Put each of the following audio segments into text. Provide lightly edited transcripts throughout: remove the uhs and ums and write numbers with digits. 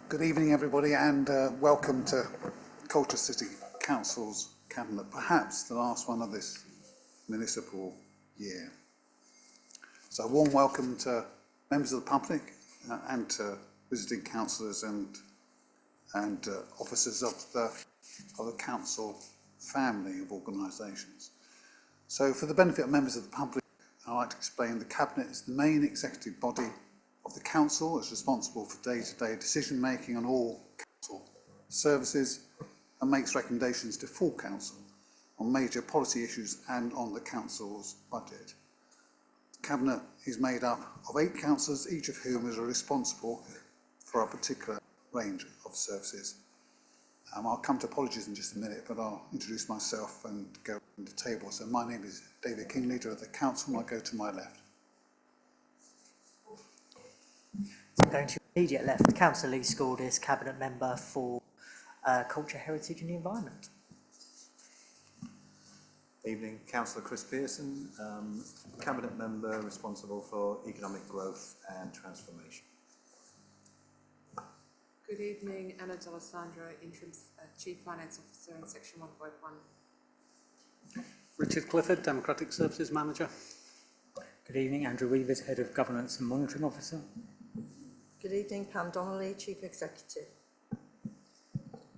Good evening, everybody, and welcome to Colchester City Council's Cabinet, perhaps the last one of this municipal year. So a warm welcome to members of the public and to visiting councillors and officers of the council family of organisations. So for the benefit of members of the public, I'd like to explain the Cabinet is the main executive body of the council. It's responsible for day-to-day decision-making on all council services and makes recommendations to full council on major policy issues and on the council's budget. The Cabinet is made up of 8 councillors, each of whom is responsible for a particular range of services. I'll come to apologies in just a minute, but I'll introduce myself and go around the table. So my name is David King, leader of the council, and I'll go to my left. So I'm going to immediate left, Councillor Lee Scaldis, Cabinet Member for Culture, Heritage and the Environment. Evening, Councillor Chris Pearson, Cabinet Member responsible for Economic Growth and Transformation. Good evening, Anna D'Alessandro, Interim Chief Finance Officer in Section 151. Richard Clifford, Democratic Services Manager. Good evening, Andrew Weavers, Head of Governance and Monitoring Officer. Good evening, Pam Donnelly, Chief Executive.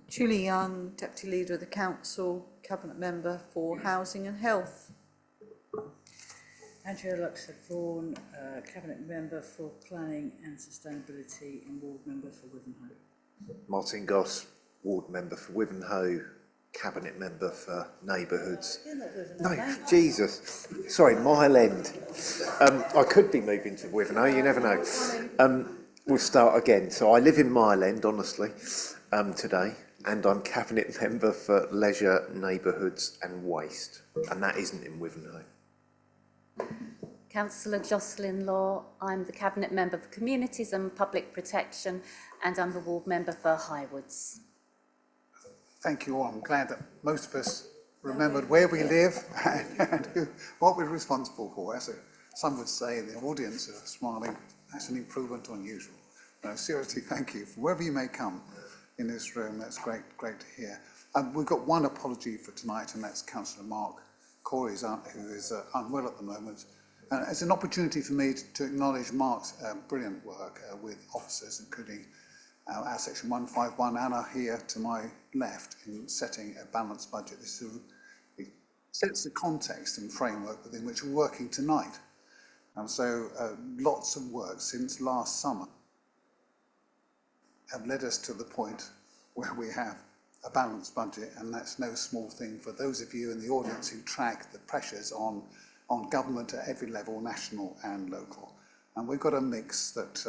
Julie Young, Deputy Leader of the Council, Cabinet Member for Housing and Health. Andrea Luxford-Vaughan, Cabinet Member for Planning and Sustainability and Ward Member for Wivenhoe. Martin Goss, Ward Member for Wivenhoe, Cabinet Member for Neighbourhoods. You're not Wivenhoe, No, mate. Jesus. Sorry, Mile End. I could be moving to Wivenhoe, you never know. We'll start again. So I live in Mile End, honestly, today, and I'm Cabinet Member for Leisure, Neighbourhoods and Waste, and that isn't in Wivenhoe. Councillor Jocelyn Law, I'm the Cabinet Member for Communities and Public Protection, and I'm the Ward Member for Highwoods. Thank you all. I'm glad that most of us remembered where we live and what we're responsible for. Some would say, the audience are smiling, that's an improvement on usual. No, seriously, thank you. From wherever you may come in this room, that's great to hear. We've got one apology for tonight, and that's Councillor Mark Corey's aunt, who is unwell at the moment. And it's an opportunity for me to acknowledge Mark's brilliant work with officers, including our Section 151, Anna here to my left, in setting a balanced budget. It sets the context and framework within which we're working tonight. And so lots of work since last summer have led us to the point where we have a balanced budget, and that's no small thing for those of you in the audience who track the pressures on government at every level, national and local. And we've got a mix that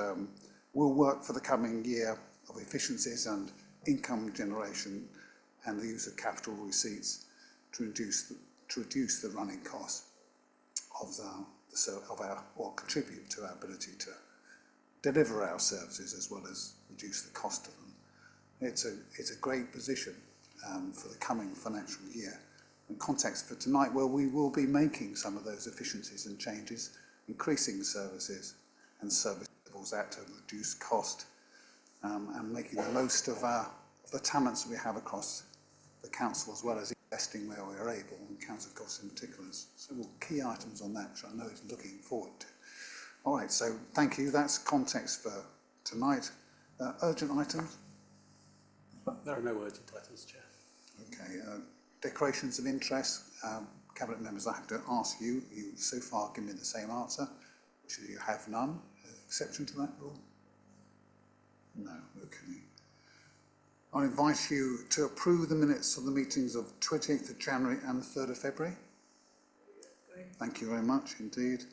will work for the coming year of efficiencies and income generation and the use of capital receipts to reduce the running costs or contribute to our ability to deliver our services as well as reduce the cost of them. It's a great position for the coming financial year. In context for tonight, where we will be making some of those efficiencies and changes, increasing services and service levels out to reduce cost, and making the most of the talents we have across the council, as well as investing where we are able, and Councillor Goss in particular. Several key items on that, which I know he's looking forward to. All right, so thank you. That's context for tonight. Urgent items? There are no urgent items, Chair. Okay. Declarations of interest. Cabinet members, I have to ask you. You've so far given me the same answer, which is you have none. Exception to that rule? No. Okay. I invite you to approve the minutes of the meetings of 28th of January and the 3rd of February. Thank you very much indeed.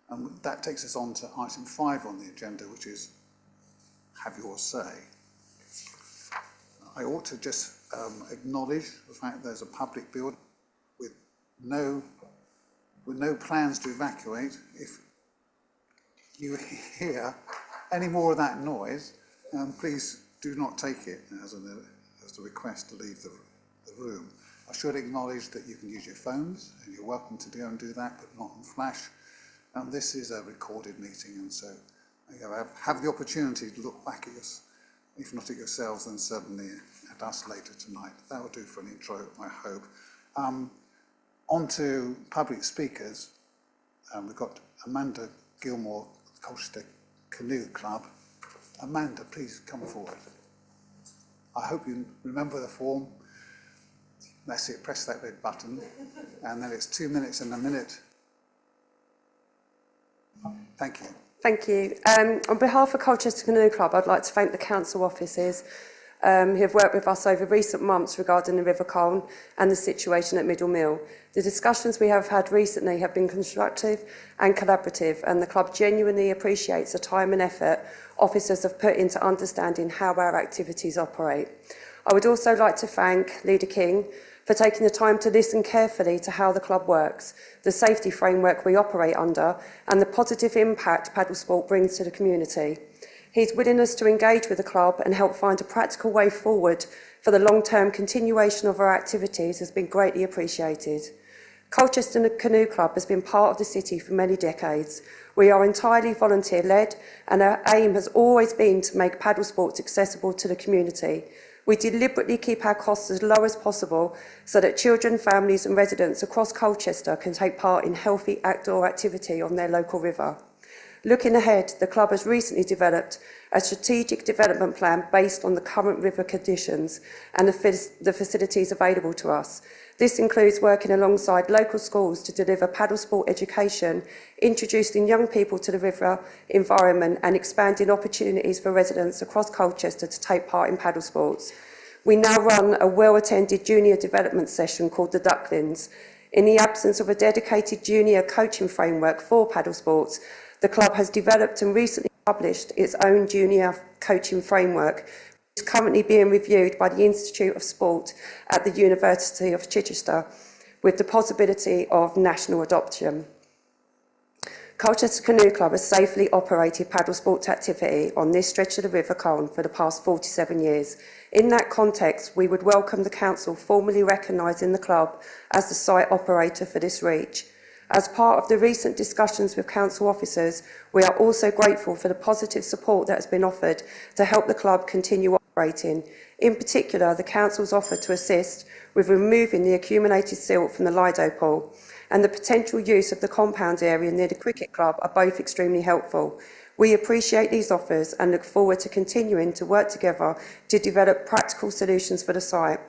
And that takes us on to item 5 on the agenda, which is have your say. I ought to just acknowledge the fact there's a public building with no plans to evacuate. If you hear any more of that noise, please do not take it as a request to leave the room. I should acknowledge that you can use your phones, and you're welcome to go and do that, but not on flash. This is a recorded meeting, and so you have the opportunity to look back at if not at yourselves, then certainly at us later tonight. That will do for an intro, I hope. On to public speakers. We've got Amanda Gilmore, Colchester Canoe Club. Amanda, please come forward. I hope you remember the form. That's it, press that red button, and then it's 2 minutes and a minute. Thank you. Thank you. On behalf of Colchester Canoe Club, I'd like to thank the council officers who have worked with us over recent months regarding the River Colne and the situation at Middle Mill. The discussions we have had recently have been constructive and collaborative, and the club genuinely appreciates the time and effort officers have put into understanding how our activities operate. I would also like to thank Leader King for taking the time to listen carefully to how the club works, the safety framework we operate under, and the positive impact paddle sport brings to the community. His willingness to engage with the club and help find a practical way forward for the long-term continuation of our activities has been greatly appreciated. Colchester Canoe Club has been part of the city for many decades. We are entirely volunteer-led, and our aim has always been to make paddle sports accessible to the community. We deliberately keep our costs as low as possible so that children, families and residents across Colchester can take part in healthy outdoor activity on their local river. Looking ahead, the club has recently developed a strategic development plan based on the current river conditions and the facilities available to us. This includes working alongside local schools to deliver paddle sport education, introducing young people to the river environment and expanding opportunities for residents across Colchester to take part in paddle sports. We now run a well-attended junior development session called the Ducklings. In the absence of a dedicated junior coaching framework for paddle sports, the club has developed and recently published its own junior coaching framework, is currently being reviewed by the Institute of Sport at the University of Chichester, with the possibility of national adoption. Colchester Canoe Club has safely operated paddle sports activity on this stretch of the River Colne for the past 47 years. In that context, we would welcome the council formally recognising the club as the site operator for this reach. As part of the recent discussions with council officers, we are also grateful for the positive support that has been offered to help the club continue operating. In particular, the council's offer to assist with removing the accumulated silt from the Lido pool and the potential use of the compound area near the cricket club are both extremely helpful. We appreciate these offers and look forward to continuing to work together to develop practical solutions for the site.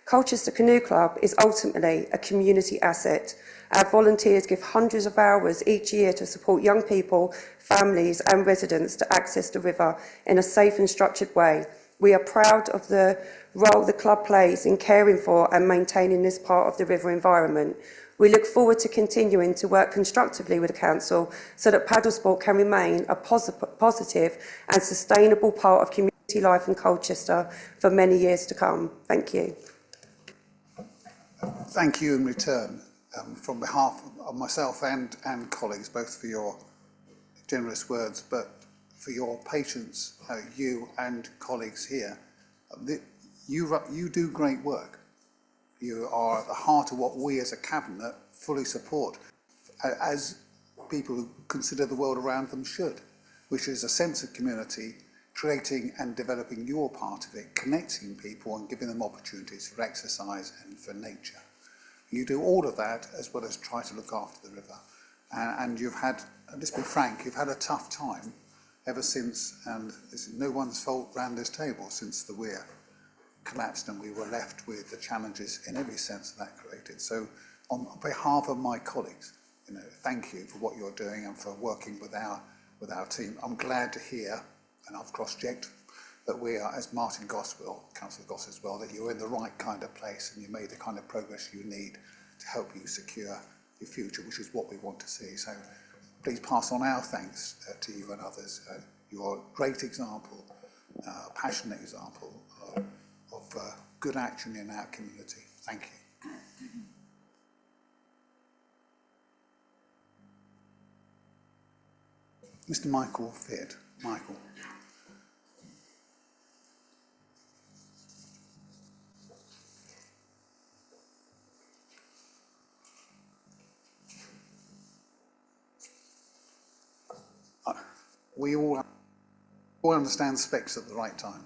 Colchester Canoe Club is ultimately a community asset. Our volunteers give hundreds of hours each year to support young people, families and residents to access the river in a safe and structured way. We are proud of the role the club plays in caring for and maintaining this part of the river environment. We look forward to continuing to work constructively with the council so that paddle sport can remain a positive and sustainable part of community life in Colchester for many years to come. Thank you. Thank you in return from behalf of myself and colleagues, both for your generous words, but for your patience, you and colleagues here. You do great work. You are at the heart of what we as a cabinet fully support, as people who consider the world around them should, which is a sense of community, creating and developing your part of it, connecting people and giving them opportunities for exercise and for nature. You do all of that as well as try to look after the river. And you've had, let's be frank, you've had a tough time ever since, and it's no one's fault round this table, since the weir collapsed and we were left with the challenges in every sense that created. So on behalf of my colleagues, thank you for what you're doing and for working with our team. I'm glad to hear, and I've cross-checked, that we are, as Martin Goss will, Councillor Goss as well, that you're in the right kind of place and you made the kind of progress you need to help you secure your future, which is what we want to see. So please pass on our thanks to you and others. You're a great example, a passionate example of good action in our community. Thank you. Mr. Michael Fitt. Michael. We all understand specs at the right time.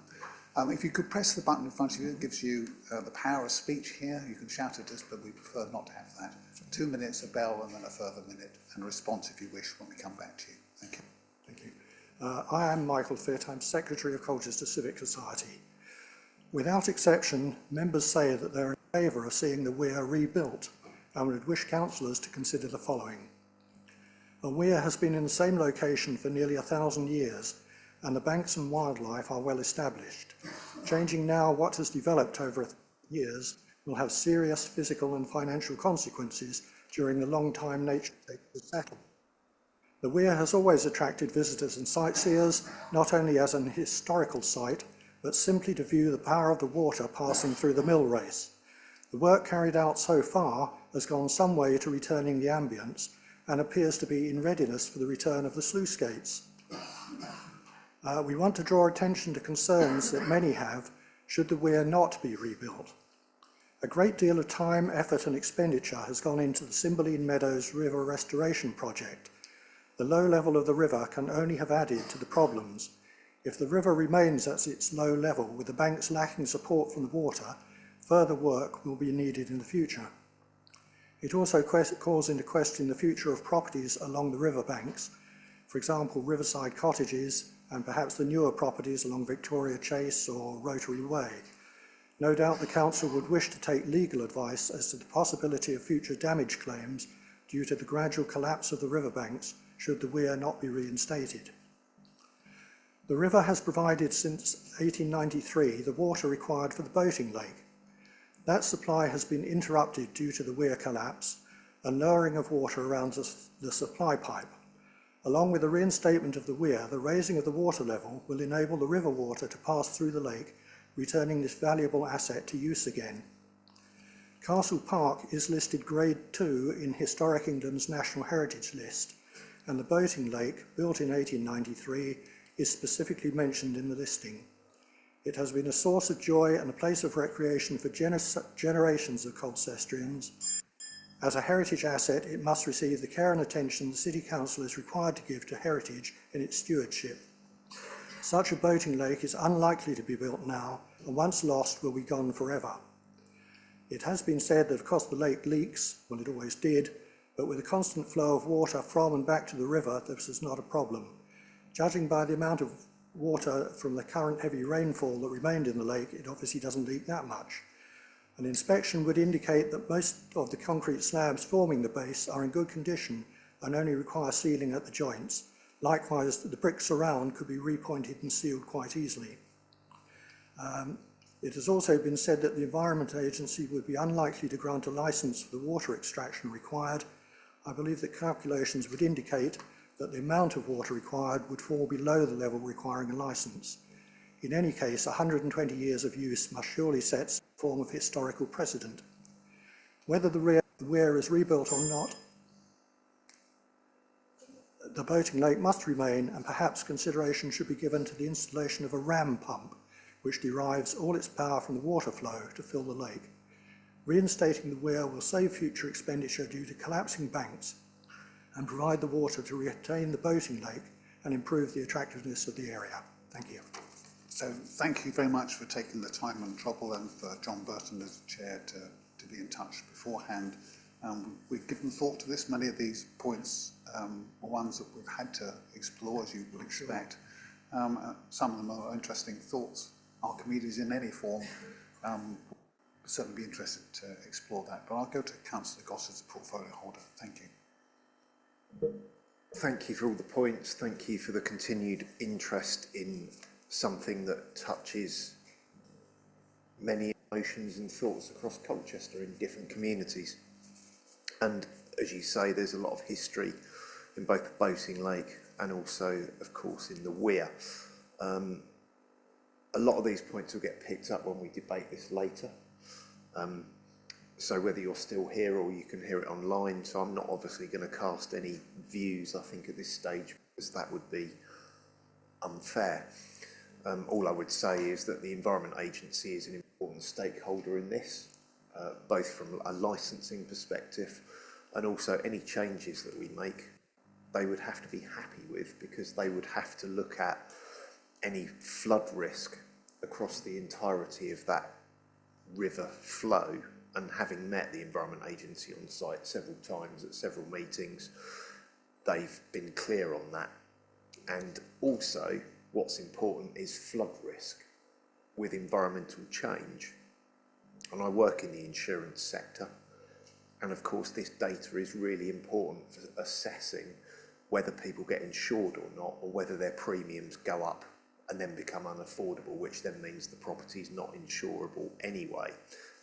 If you could press the button in front of you, it gives you the power of speech here. You can shout at us, but we prefer not to have that. 2 minutes, a bell, and then a further minute, and a response if you wish when we come back to you. Thank you. Thank you. I am Michael Fitt. I'm Secretary of Colchester Civic Society. Without exception, members say that they're in favour of seeing the weir rebuilt and would wish councillors to consider the following. A weir has been in the same location for nearly 1,000 years, and the banks and wildlife are well established. Changing now what has developed over years will have serious physical and financial consequences during the long time nature takes to settle. The weir has always attracted visitors and sightseers, not only as an historical site, but simply to view the power of the water passing through the mill race. The work carried out so far has gone some way to returning the ambience and appears to be in readiness for the return of the sluice gates. We want to draw attention to concerns that many have should the weir not be rebuilt. A great deal of time, effort and expenditure has gone into the Cymbeline Meadows River Restoration Project. The low level of the river can only have added to the problems. If the river remains at its low level with the banks lacking support from the water, further work will be needed in the future. It also calls into question the future of properties along the river banks, for example, riverside cottages and perhaps the newer properties along Victoria Chase or Rotary Way. No doubt the council would wish to take legal advice as to the possibility of future damage claims due to the gradual collapse of the riverbanks should the weir not be reinstated. The river has provided since 1893 the water required for the boating lake. That supply has been interrupted due to the weir collapse and lowering of water around the supply pipe. Along with the reinstatement of the weir, the raising of the water level will enable the river water to pass through the lake, returning this valuable asset to use again. Castle Park is listed Grade 2 in Historic England's National Heritage List, and the boating lake, built in 1893, is specifically mentioned in the listing. It has been a source of joy and a place of recreation for generations of Colcestrians. As a heritage asset, it must receive the care and attention the City Council is required to give to heritage in its stewardship. Such a boating lake is unlikely to be built now, and once lost will be gone forever. It has been said that of course the lake leaks, well it always did, but with a constant flow of water from and back to the river, this is not a problem. Judging by the amount of water from the current heavy rainfall that remained in the lake, it obviously doesn't leak that much. An inspection would indicate that most of the concrete slabs forming the base are in good condition and only require sealing at the joints. Likewise, the bricks around could be repointed and sealed quite easily. It has also been said that the Environment Agency would be unlikely to grant a licence for the water extraction required. I believe that calculations would indicate that the amount of water required would fall below the level requiring a licence. In any case, 120 years of use must surely set some form of historical precedent. Whether the weir is rebuilt or not, the boating lake must remain, and perhaps consideration should be given to the installation of a ram pump, which derives all its power from the water flow to fill the lake. Reinstating the weir will save future expenditure due to collapsing banks and provide the water to retain the boating lake and improve the attractiveness of the area. Thank you. So thank you very much for taking the time and trouble, and for John Burton as chair to be in touch beforehand. We've given thought to this. Many of these points are ones that we've had to explore, as you would expect. Some of them are interesting thoughts. Our communities in any form would certainly be interested to explore that. But I'll go to Councillor Goss as the portfolio holder. Thank you. Thank you for all the points. Thank you for the continued interest in something that touches many emotions and thoughts across Colchester in different communities. And as you say, there's a lot of history in both the boating lake and also, of course, in the weir. A lot of these points will get picked up when we debate this later. So whether you're still here or you can hear it online, so I'm not obviously going to cast any views, I think, at this stage, because that would be unfair. All I would say is that the Environment Agency is an important stakeholder in this, both from a licensing perspective and also any changes that we make, they would have to be happy with, because they would have to look at any flood risk across the entirety of that river flow, and having met the Environment Agency on site several times at several meetings, they've been clear on that. And also, what's important is flood risk with environmental change. And I work in the insurance sector, and of course this data is really important for assessing whether people get insured or not, or whether their premiums go up and then become unaffordable, which then means the property is not insurable anyway.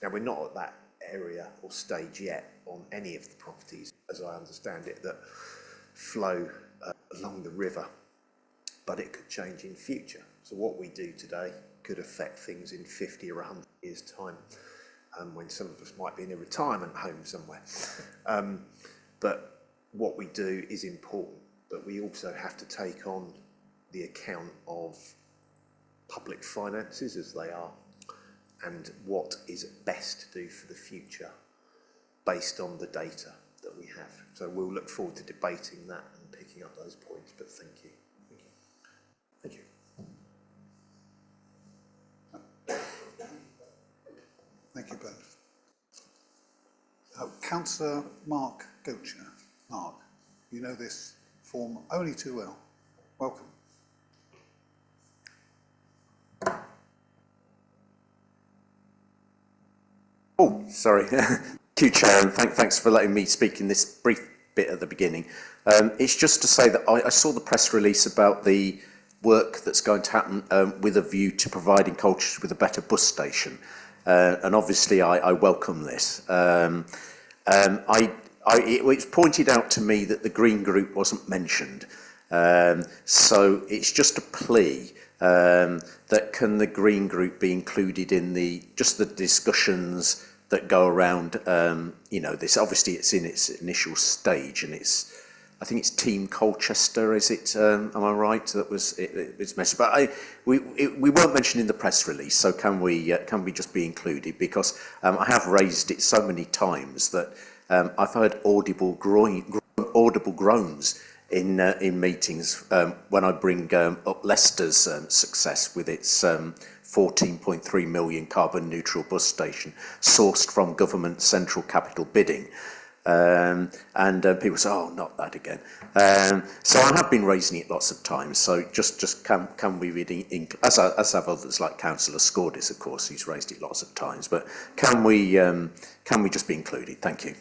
Now, we're not at that area or stage yet on any of the properties, as I understand it, that flow along the river, but it could change in future. So what we do today could affect things in 50 or 100 years' time, when some of us might be in a retirement home somewhere. But what we do is important, but we also have to take on the account of public finances as they are, and what is best to do for the future based on the data that we have. So we'll look forward to debating that and picking up those points, but thank you. Thank you. Thank you both. Councillor Mark Gocher. Mark, you know this form only too well. Welcome. Oh, sorry. Thank you, Chair, and thanks for letting me speak in this brief bit at the beginning. It's just to say that I saw the press release about the work that's going to happen with a view to providing Colchester with a better bus station. And obviously I welcome this. It was pointed out to me that the Green Group wasn't mentioned. So it's just a plea that can the Green Group be included in the discussions that go around, this. Obviously it's in its initial stage, and I think it's Team Colchester, is it? Am I right? That was it's mentioned, but we weren't mentioned in the press release. So can we just be included? Because I have raised it so many times that I've heard audible groans in meetings when I bring up Leicester's success with its 14.3 million carbon neutral bus station sourced from government central capital bidding. And people say, oh, not that again. So I have been raising it lots of times. So just can we really, as have others like Councillor Scordis, of course, who's raised it lots of times. But can we just be included? Thank you.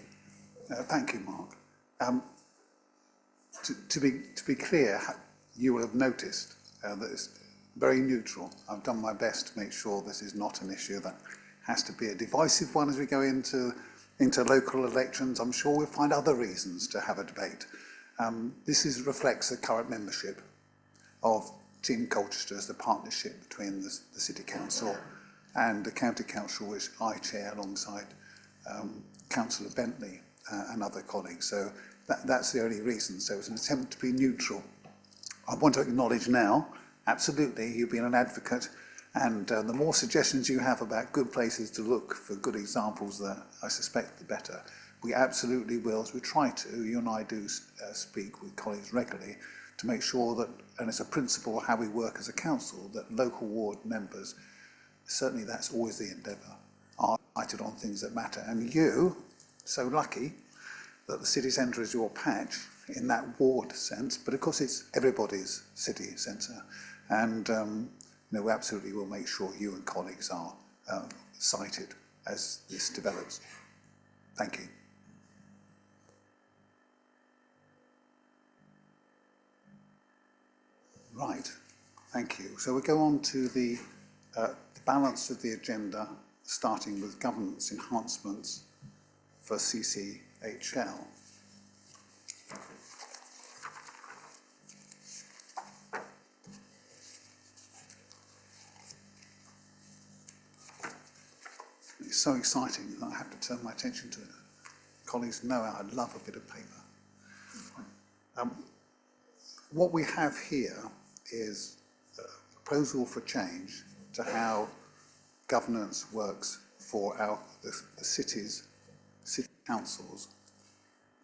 Thank you, Mark. To be clear, you will have noticed that it's very neutral. I've done my best to make sure this is not an issue that has to be a divisive one as we go into local elections. I'm sure we'll find other reasons to have a debate. This reflects the current membership of Team Colchester as the partnership between the City Council and the County Council, which I chair alongside Councillor Bentley and other colleagues. So that's the only reason. So it's an attempt to be neutral. I want to acknowledge now, absolutely, you've been an advocate, and the more suggestions you have about good places to look for good examples, that I suspect the better. We absolutely will, as we try to. You and I do speak with colleagues regularly to make sure that, and it's a principle of how we work as a council, that local ward members, certainly that's always the endeavour, are united on things that matter. And you, so lucky that the city centre is your patch in that ward sense, but of course it's everybody's city centre. And we absolutely will make sure you and colleagues are cited as this develops. Thank you. Right, thank you. So we go on to the balance of the agenda, starting with governance enhancements for CCHL. It's so exciting that I have to turn my attention to it. Colleagues know I love a bit of paper. What we have here is a proposal for change to how governance works for the city councils,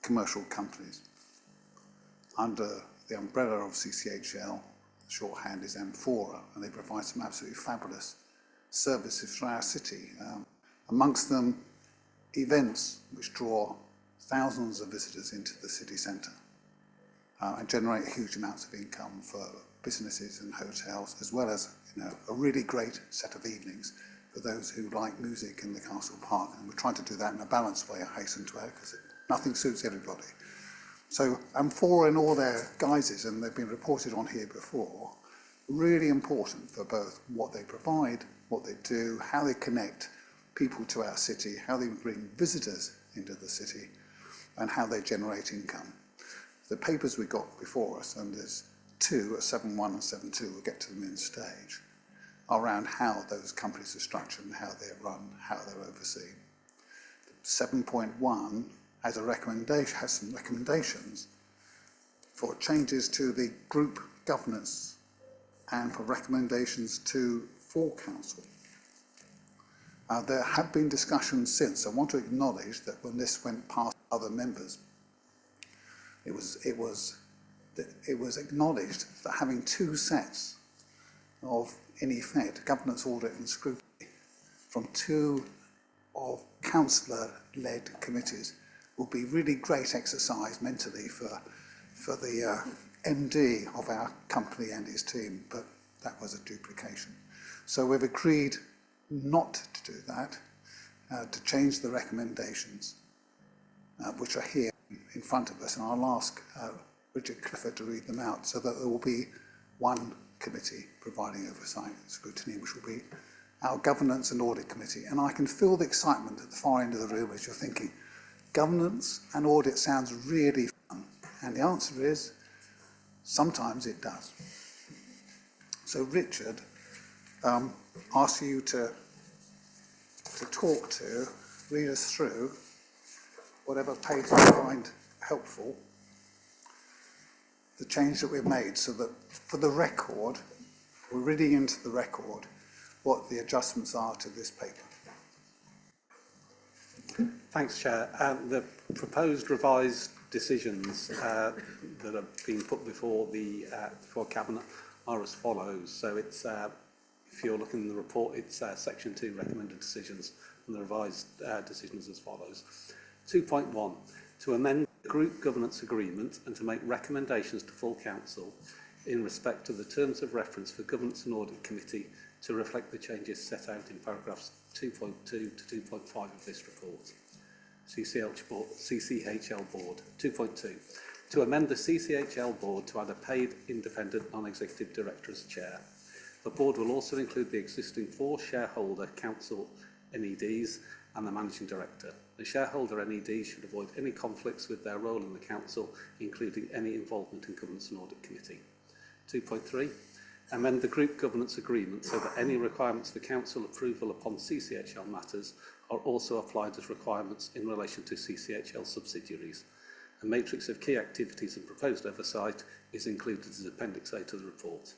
commercial companies. Under the umbrella of CCHL, shorthand is Amphora, and they provide some absolutely fabulous services for our city. Amongst them, events which draw thousands of visitors into the city centre and generate huge amounts of income for businesses and hotels, as well as a really great set of evenings for those who like music in the Castle Park. And we're trying to do that in a balanced way, I hasten to add, because nothing suits everybody. So Amphora in all their guises, and they've been reported on here before, really important for both what they provide, what they do, how they connect people to our city, how they bring visitors into the city, and how they generate income. The papers we got before us, and there's two, 7.1 and 7.2, we'll get to them in stage, are around how those companies are structured and how they're run, how they're overseen. 7.1 has some recommendations for changes to the group governance and for recommendations to full council. There have been discussions since. I want to acknowledge that when this went past other members, it was acknowledged that having two sets of, in effect, governance, audit and scrutiny from two of councillor-led committees will be really great exercise mentally for the MD of our company and his team, but that was a duplication. So we've agreed not to do that, to change the recommendations, which are here in front of us, and I'll ask Richard Clifford to read them out, so that there will be one committee providing oversight and scrutiny, which will be our Governance and Audit Committee. And I can feel the excitement at the far end of the room as you're thinking, governance and audit sounds really fun. And the answer is, sometimes it does. So Richard, ask you to talk to, read us through whatever page you find helpful, the change that we've made, so that for the record, we're reading into the record what the adjustments are to this paper. Thanks, Chair. The proposed revised decisions that have been put before Cabinet are as follows. So it's, if you're looking in the report, it's Section 2 recommended decisions, and the revised decisions as follows. 2.1, to amend the Group Governance Agreement and to make recommendations to full Council in respect of the terms of reference for Governance and Audit Committee to reflect the changes set out in paragraphs 2.2 to 2.5 of this report. CCHL Board. 2.2, to amend the CCHL Board to add a paid independent non-executive director as chair. The board will also include the existing 4 shareholder council NEDs and the managing director. The shareholder NEDs should avoid any conflicts with their role in the council, including any involvement in Governance and Audit Committee. 2.3, amend the Group Governance Agreement so that any requirements for council approval upon CCHL matters are also applied as requirements in relation to CCHL subsidiaries. A matrix of key activities and proposed oversight is included as Appendix A to the report.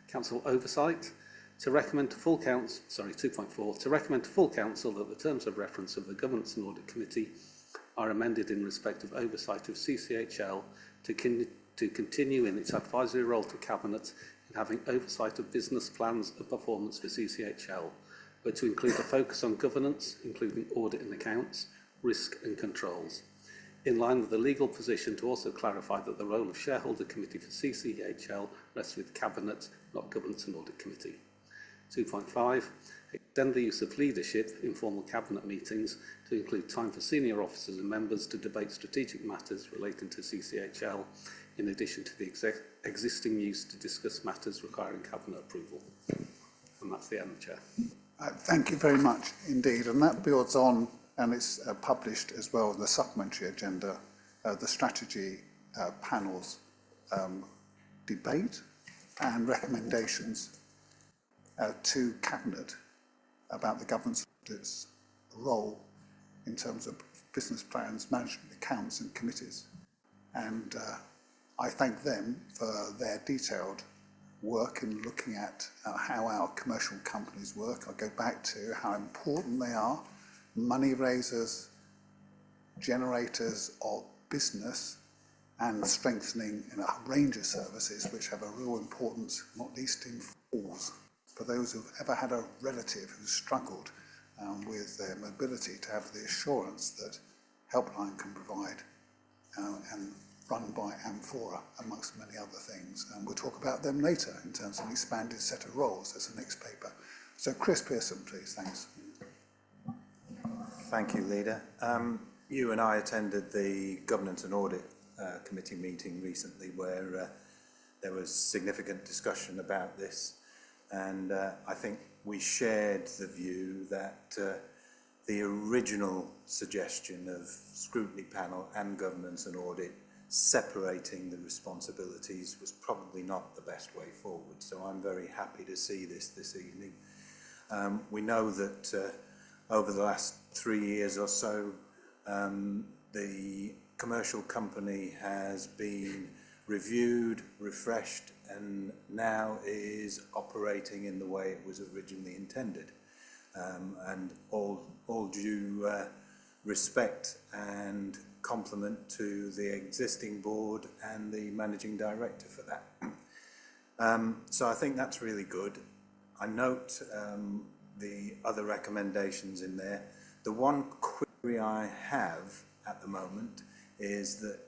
Council oversight. To recommend to full council, 2.4, to recommend to full council that the terms of reference of the Governance and Audit Committee are amended in respect of oversight of CCHL to continue in its advisory role to Cabinet in having oversight of business plans and performance for CCHL, but to include a focus on governance, including audit and accounts, risk and controls. In line with the legal position, to also clarify that the role of shareholder committee for CCHL rests with Cabinet, not Governance and Audit Committee. 2.5, extend the use of leadership in formal Cabinet meetings to include time for senior officers and members to debate strategic matters relating to CCHL, in addition to the existing use to discuss matters requiring Cabinet approval. And that's the end, Chair. Thank you very much indeed, and that builds on, and it's published as well, the supplementary agenda, the strategy panel's debate and recommendations to Cabinet about the governance auditor's role in terms of business plans, management accounts and committees. And I thank them for their detailed work in looking at how our commercial companies work. I go back to how important they are, money raisers, generators of business, and strengthening in a range of services which have a real importance, not least in falls for those who've ever had a relative who's struggled with their mobility to have the assurance that Helpline can provide and run by Amphora, amongst many other things. And we'll talk about them later in terms of an expanded set of roles. That's the next paper. So Chris Pearson, please. Thanks. Thank you, Leader. You and I attended the Governance and Audit Committee meeting recently where there was significant discussion about this, and I think we shared the view that the original suggestion of scrutiny panel and governance and audit separating the responsibilities was probably not the best way forward. So I'm very happy to see this evening. We know that over the last 3 years or so, the commercial company has been reviewed, refreshed, and now is operating in the way it was originally intended. And all due respect and compliment to the existing board and the managing director for that. So I think that's really good. I note the other recommendations in there. The one query I have at the moment is that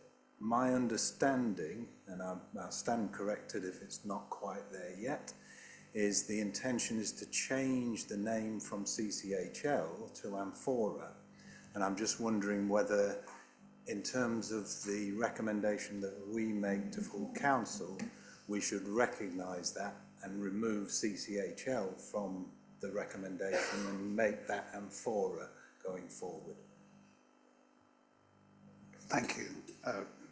my understanding, and I'll stand corrected if it's not quite there yet, is the intention is to change the name from CCHL to Amphora. And I'm just wondering whether, in terms of the recommendation that we make to full council, we should recognise that and remove CCHL from the recommendation and make that Amphora going forward. Thank you,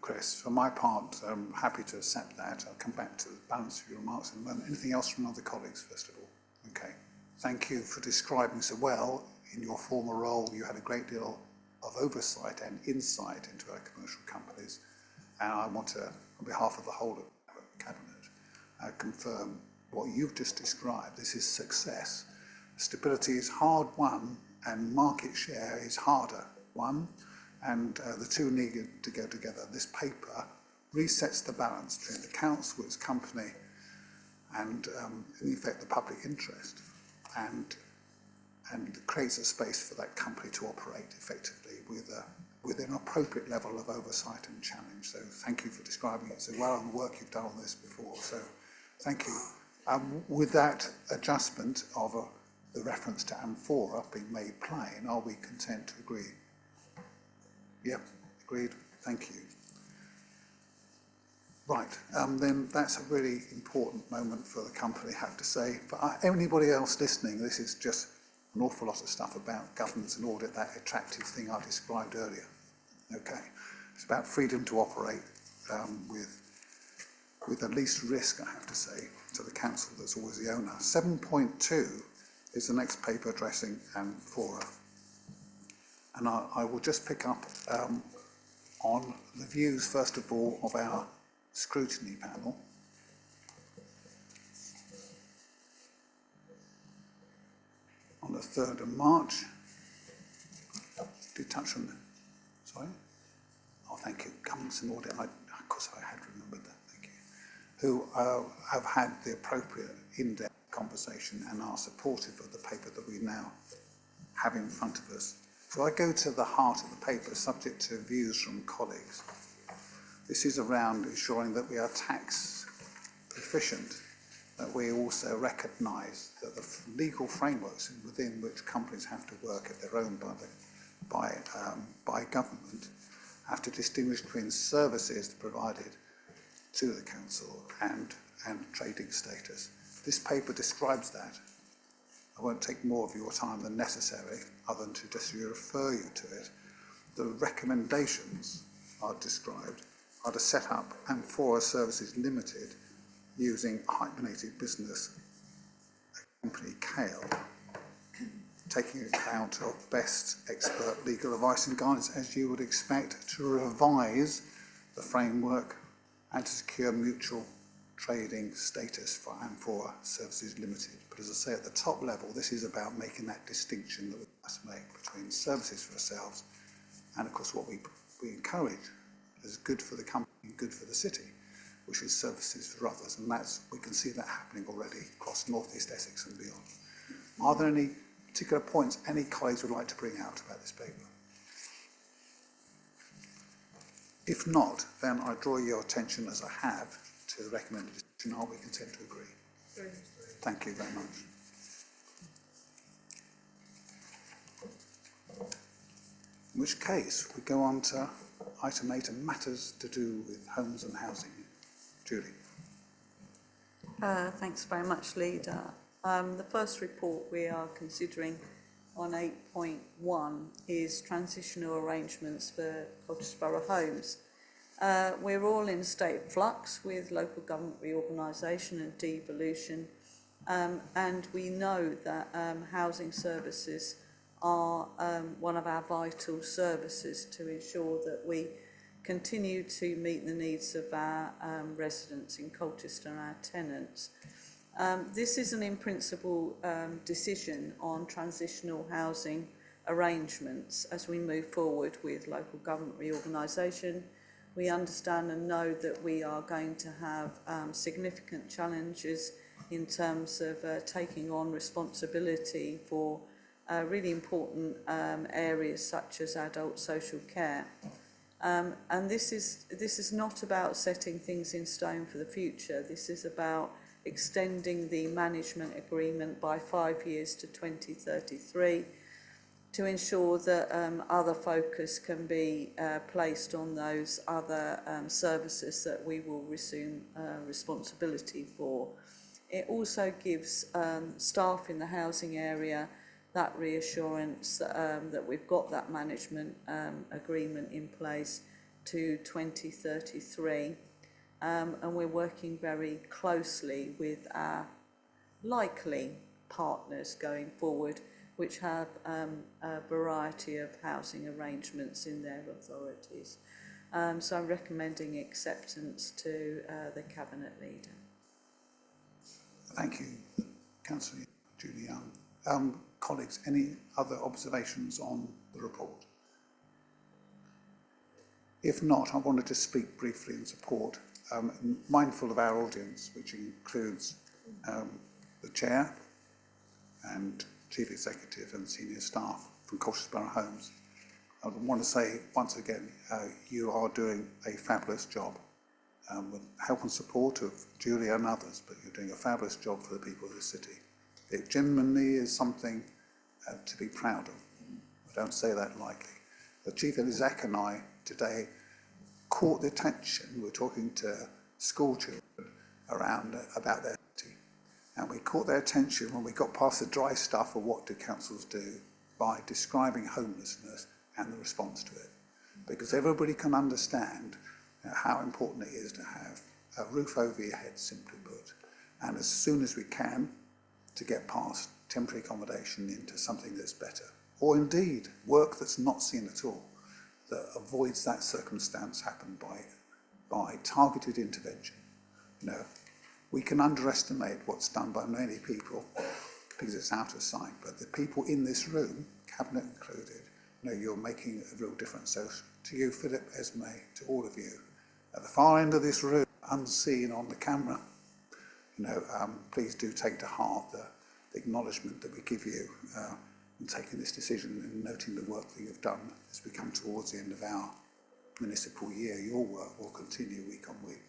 Chris. For my part, I'm happy to accept that. I'll come back to the balance of your remarks in a moment. Anything else from other colleagues, first of all? Okay. Thank you for describing so well. In your former role, you had a great deal of oversight and insight into our commercial companies. And I want to, on behalf of the whole of the Cabinet, confirm what you've just described. This is success. Stability is hard won and market share is harder won. And the two need to go together. This paper resets the balance between the council, its company, and in effect the public interest, and creates a space for that company to operate effectively with an appropriate level of oversight and challenge. So thank you for describing it so well and the work you've done on this before. So thank you. With that adjustment of the reference to Amphora being made plain, are we content to agree? Yep, agreed. Thank you. Right, then that's a really important moment for the company, I have to say. For anybody else listening, this is just an awful lot of stuff about governance and audit, that attractive thing I described earlier. Okay, it's about freedom to operate with the least risk, I have to say, to the council that's always the owner. 7.2 is the next paper addressing Amphora. And I will just pick up on the views, first of all, of our scrutiny panel. On the 3rd of March, did touch on the, sorry? Oh, thank you, governance and audit, of course I had remembered that, thank you. Who have had the appropriate in-depth conversation and are supportive of the paper that we now have in front of us. So I go to the heart of the paper, subject to views from colleagues. This is around ensuring that we are tax efficient, that we also recognise that the legal frameworks within which companies have to work if they're owned by government have to distinguish between services provided to the council and trading status. This paper describes that. I won't take more of your time than necessary, other than to just refer you to it. The recommendations are described are to set up Amphora Services Limited using hyphenated business company Kale, taking account of best expert legal advice and guidance, as you would expect, to revise the framework and to secure mutual trading status for Amphora Services Limited. But as I say, at the top level, this is about making that distinction that we must make between services for ourselves and, of course, what we encourage as good for the company and good for the city, which is services for others, and we can see that happening already across North East Essex and beyond. Are there any particular points any colleagues would like to bring out about this paper? If not, then I draw your attention, as I have, to the recommended decision. Are we content to agree? Thank you very much. In which case, we go on to item 8, matters to do with homes and housing. Julie. Thanks very much, Leader. The first report we are considering on 8.1 is transitional arrangements for Colchester Borough homes. We're all in a state of flux with local government reorganisation and devolution, and we know that housing services are one of our vital services to ensure that we continue to meet the needs of our residents in Colchester and our tenants. This is an in-principle decision on transitional housing arrangements as we move forward with local government reorganisation. We understand and know that we are going to have significant challenges in terms of taking on responsibility for really important areas such as adult social care. And this is not about setting things in stone for the future. This is about extending the management agreement by 5 years to 2033 to ensure that other focus can be placed on those other services that we will resume responsibility for. It also gives staff in the housing area that reassurance that we've got that management agreement in place to 2033. And we're working very closely with our likely partners going forward, which have a variety of housing arrangements in their authorities. So I'm recommending acceptance to the Cabinet Leader. Thank you, Councillor Julie Young. Colleagues, any other observations on the report? If not, I wanted to speak briefly in support, mindful of our audience, which includes the Chair and Chief Executive and senior staff from Colchester Borough Homes. I want to say once again, you are doing a fabulous job with help and support of Julia and others, but you're doing a fabulous job for the people of the city. It genuinely is something to be proud of. I don't say that lightly. The Chief Exec and I today caught the attention. We're talking to school children around about their city, and we caught their attention when we got past the dry stuff of what do councils do by describing homelessness and the response to it, because everybody can understand how important it is to have a roof over your head, simply put, and as soon as we can to get past temporary accommodation into something that's better, or indeed work that's not seen at all, that avoids that circumstance happen by targeted intervention. You know, we can underestimate what's done by many people because it's out of sight, but the people in this room, Cabinet included, you know, you're making a real difference. So to you, Philip, Esme, to all of you, at the far end of this room, unseen on the camera, you know, please do take to heart the acknowledgement that we give you in taking this decision and noting the work that you've done as we come towards the end of our municipal year. Your work will continue week on week.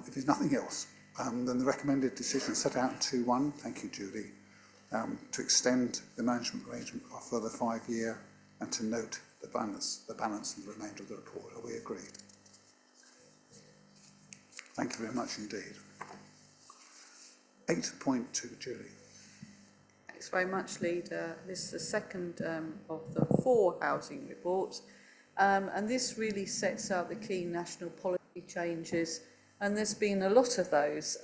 If there's nothing else, then the recommended decision set out in 2.1, thank you, Julie, to extend the management arrangement for a further 5 years and to note the balance and the remainder of the report. Are we agreed? Thank you very much indeed. 8.2, Julie. Thanks very much, Leader. This is the second of the 4 housing reports, and this really sets out the key national policy changes, and there's been a lot of those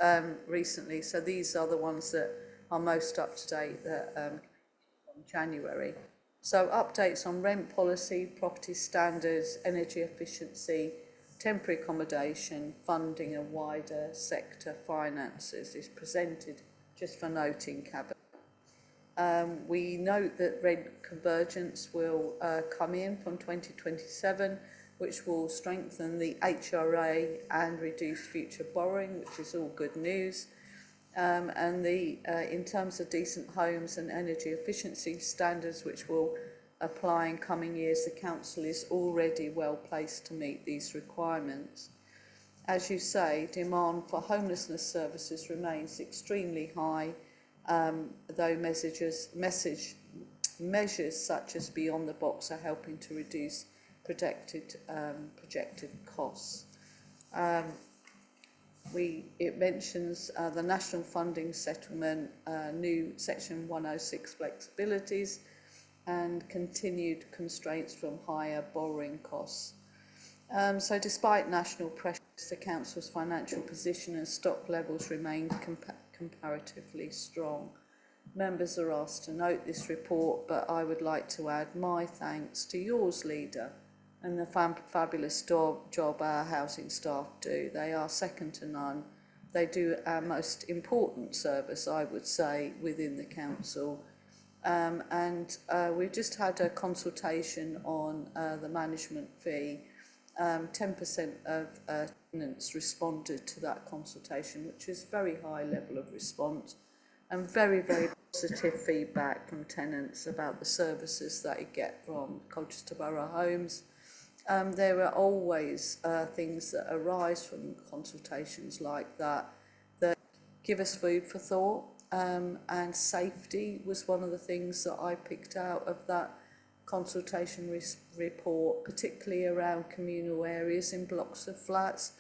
recently, so these are the ones that are most up to date that from January. So updates on rent policy, property standards, energy efficiency, temporary accommodation, funding and wider sector finances is presented just for noting, Cabinet. We note that rent convergence will come in from 2027 which will strengthen the HRA and reduce future borrowing, which is all good news. And in terms of decent homes and energy efficiency standards, which will apply in coming years, the council is already well placed to meet these requirements. As you say, demand for homelessness services remains extremely high, though measures such as Beyond the Box are helping to reduce projected costs. It mentions the national funding settlement, new Section 106 flexibilities, and continued constraints from higher borrowing costs. So despite national pressures, the Council's financial position and stock levels remain comparatively strong. Members are asked to note this report, but I would like to add my thanks to yours, Leader, and the fabulous job our housing staff do. They are second to none. They do our most important service, I would say, within the council. We've just had a consultation on the management fee. 10% of tenants responded to that consultation, which is very high level of response, and very, very positive feedback from tenants about the services that they get from Colchester Borough Homes. There are always things that arise from consultations like that give us food for thought, and safety was one of the things that I picked out of that consultation report, particularly around communal areas in blocks of flats.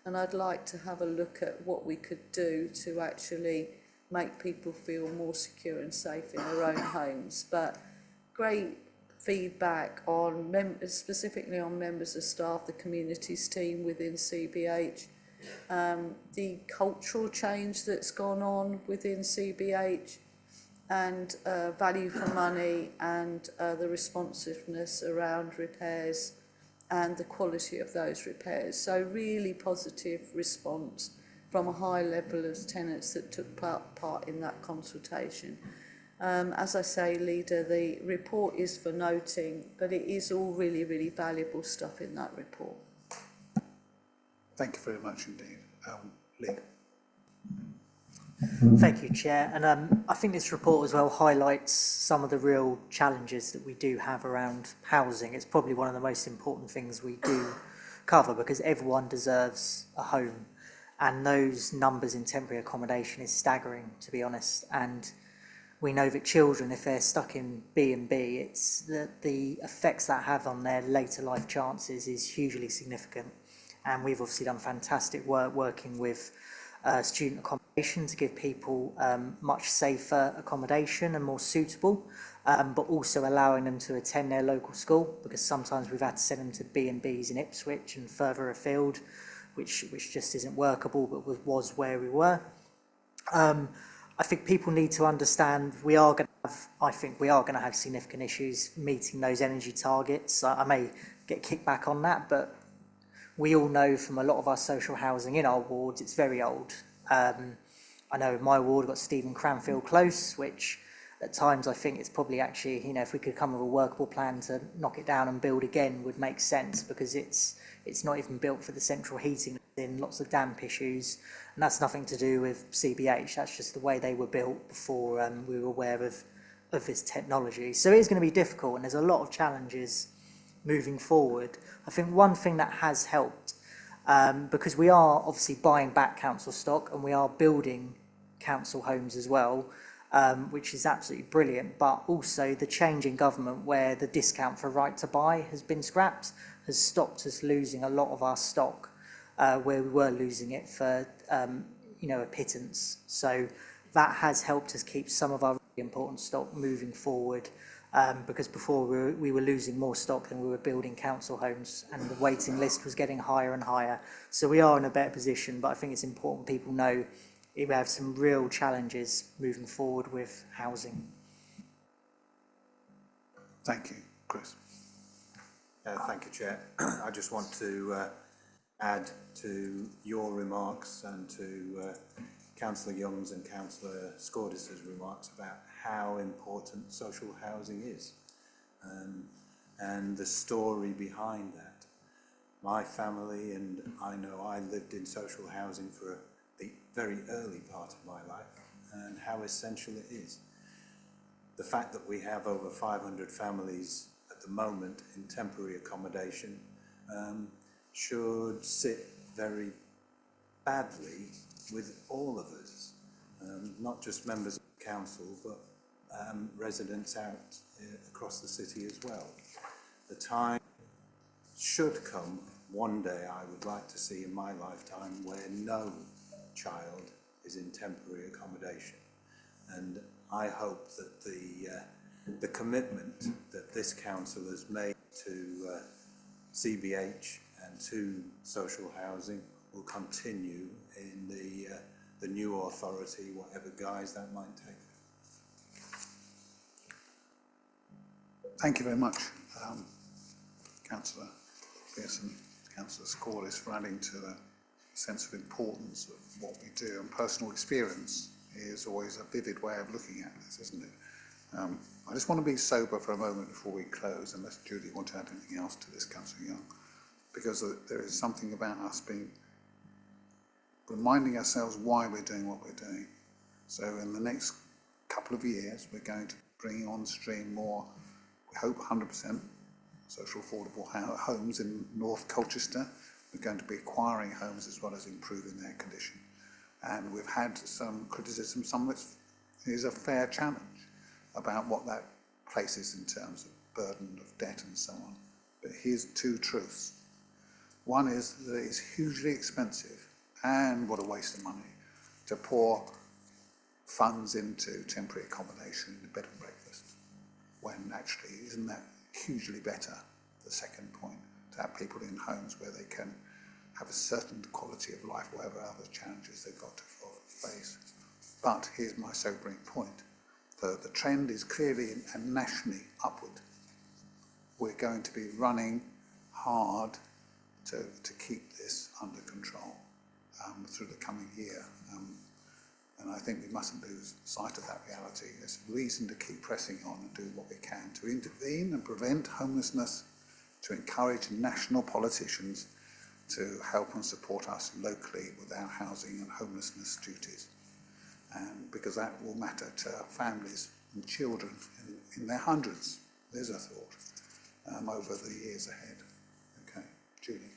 And I'd like to have a look at what we could do to actually make people feel more secure and safe in their own homes. But great feedback on specifically on members of staff, the communities team within CBH, the cultural change that's gone on within CBH, and value for money, and the responsiveness around repairs and the quality of those repairs. So really positive response from a high level of tenants that took part in that consultation. As I say, Leader, the report is for noting, but it is all really, really valuable stuff in that report. Thank you very much indeed. Lee. Thank you, Chair. And I think this report as well highlights some of the real challenges that we do have around housing. It's probably one of the most important things we do cover, because everyone deserves a home. And those numbers in temporary accommodation is staggering, to be honest. And we know that children, if they're stuck in B&B, it's the effects that have on their later life chances is hugely significant. And we've obviously done fantastic work working with student accommodation to give people much safer accommodation and more suitable, but also allowing them to attend their local school, because sometimes we've had to send them to B&Bs in Ipswich and further afield, which just isn't workable, but was where we were. I think people need to understand we are going to have significant issues meeting those energy targets. I may get kickback on that, but we all know from a lot of our social housing in our wards, it's very old. I know in my ward, we've got Stephen Cranfield Close, which at times I think it's probably actually, if we could come with a workable plan to knock it down and build again would make sense, because it's not even built for the central heating, in lots of damp issues, and that's nothing to do with CBH, that's just the way they were built before we were aware of this technology. So it is going to be difficult, and there's a lot of challenges moving forward. I think one thing that has helped, because we are obviously buying back council stock and we are building council homes as well, which is absolutely brilliant, but also the change in government where the discount for right to buy has been scrapped has stopped us losing a lot of our stock, where we were losing it for a pittance. So that has helped us keep some of our really important stock moving forward, because before we were losing more stock than we were building council homes, and the waiting list was getting higher and higher. So we are in a better position, but I think it's important people know we have some real challenges moving forward with housing. Thank you, Chris. Thank you, Chair. I just want to add to your remarks and to Councillor Young's and Councillor Scordis's remarks about how important social housing is, and the story behind that. my family, and I know I lived in social housing for the very early part of my life, and how essential it is. The fact that we have over 500 families at the moment in temporary accommodation should sit very badly with all of us, not just members of the council, but residents out across the city as well. The time should come one day, I would like to see in my lifetime, where no child is in temporary accommodation. And I hope that the commitment that this council has made to CBH and to social housing will continue in the new authority, whatever guise that might take. Thank you very much, Councillor Pearson, Councillor Scorless, for adding to the sense of importance of what we do. And personal experience is always a vivid way of looking at this, isn't it? I just want to be sober for a moment before we close, unless Julie wants to add anything else to this, Councillor Young, because there is something about us reminding ourselves why we're doing what we're doing. So in the next couple of years, we're going to bring on stream more, we hope 100% social affordable homes in North Colchester. We're going to be acquiring homes as well as improving their condition. And we've had some criticism, some of it is a fair challenge about what that places in terms of burden of debt and so on. But here's two truths. One is that it's hugely expensive, and what a waste of money, to pour funds into temporary accommodation and bed and breakfast, when actually isn't that hugely better, the second point, to have people in homes where they can have a certain quality of life, whatever other challenges they've got to face. But here's my sobering point. The trend is clearly and nationally upward. We're going to be running hard to keep this under control through the coming year. And I think we mustn't lose sight of that reality. There's reason to keep pressing on and do what we can to intervene and prevent homelessness, to encourage national politicians to help and support us locally with our housing and homelessness duties. And because that will matter to families and children in their hundreds. There's a thought over the years ahead. Okay, Julie.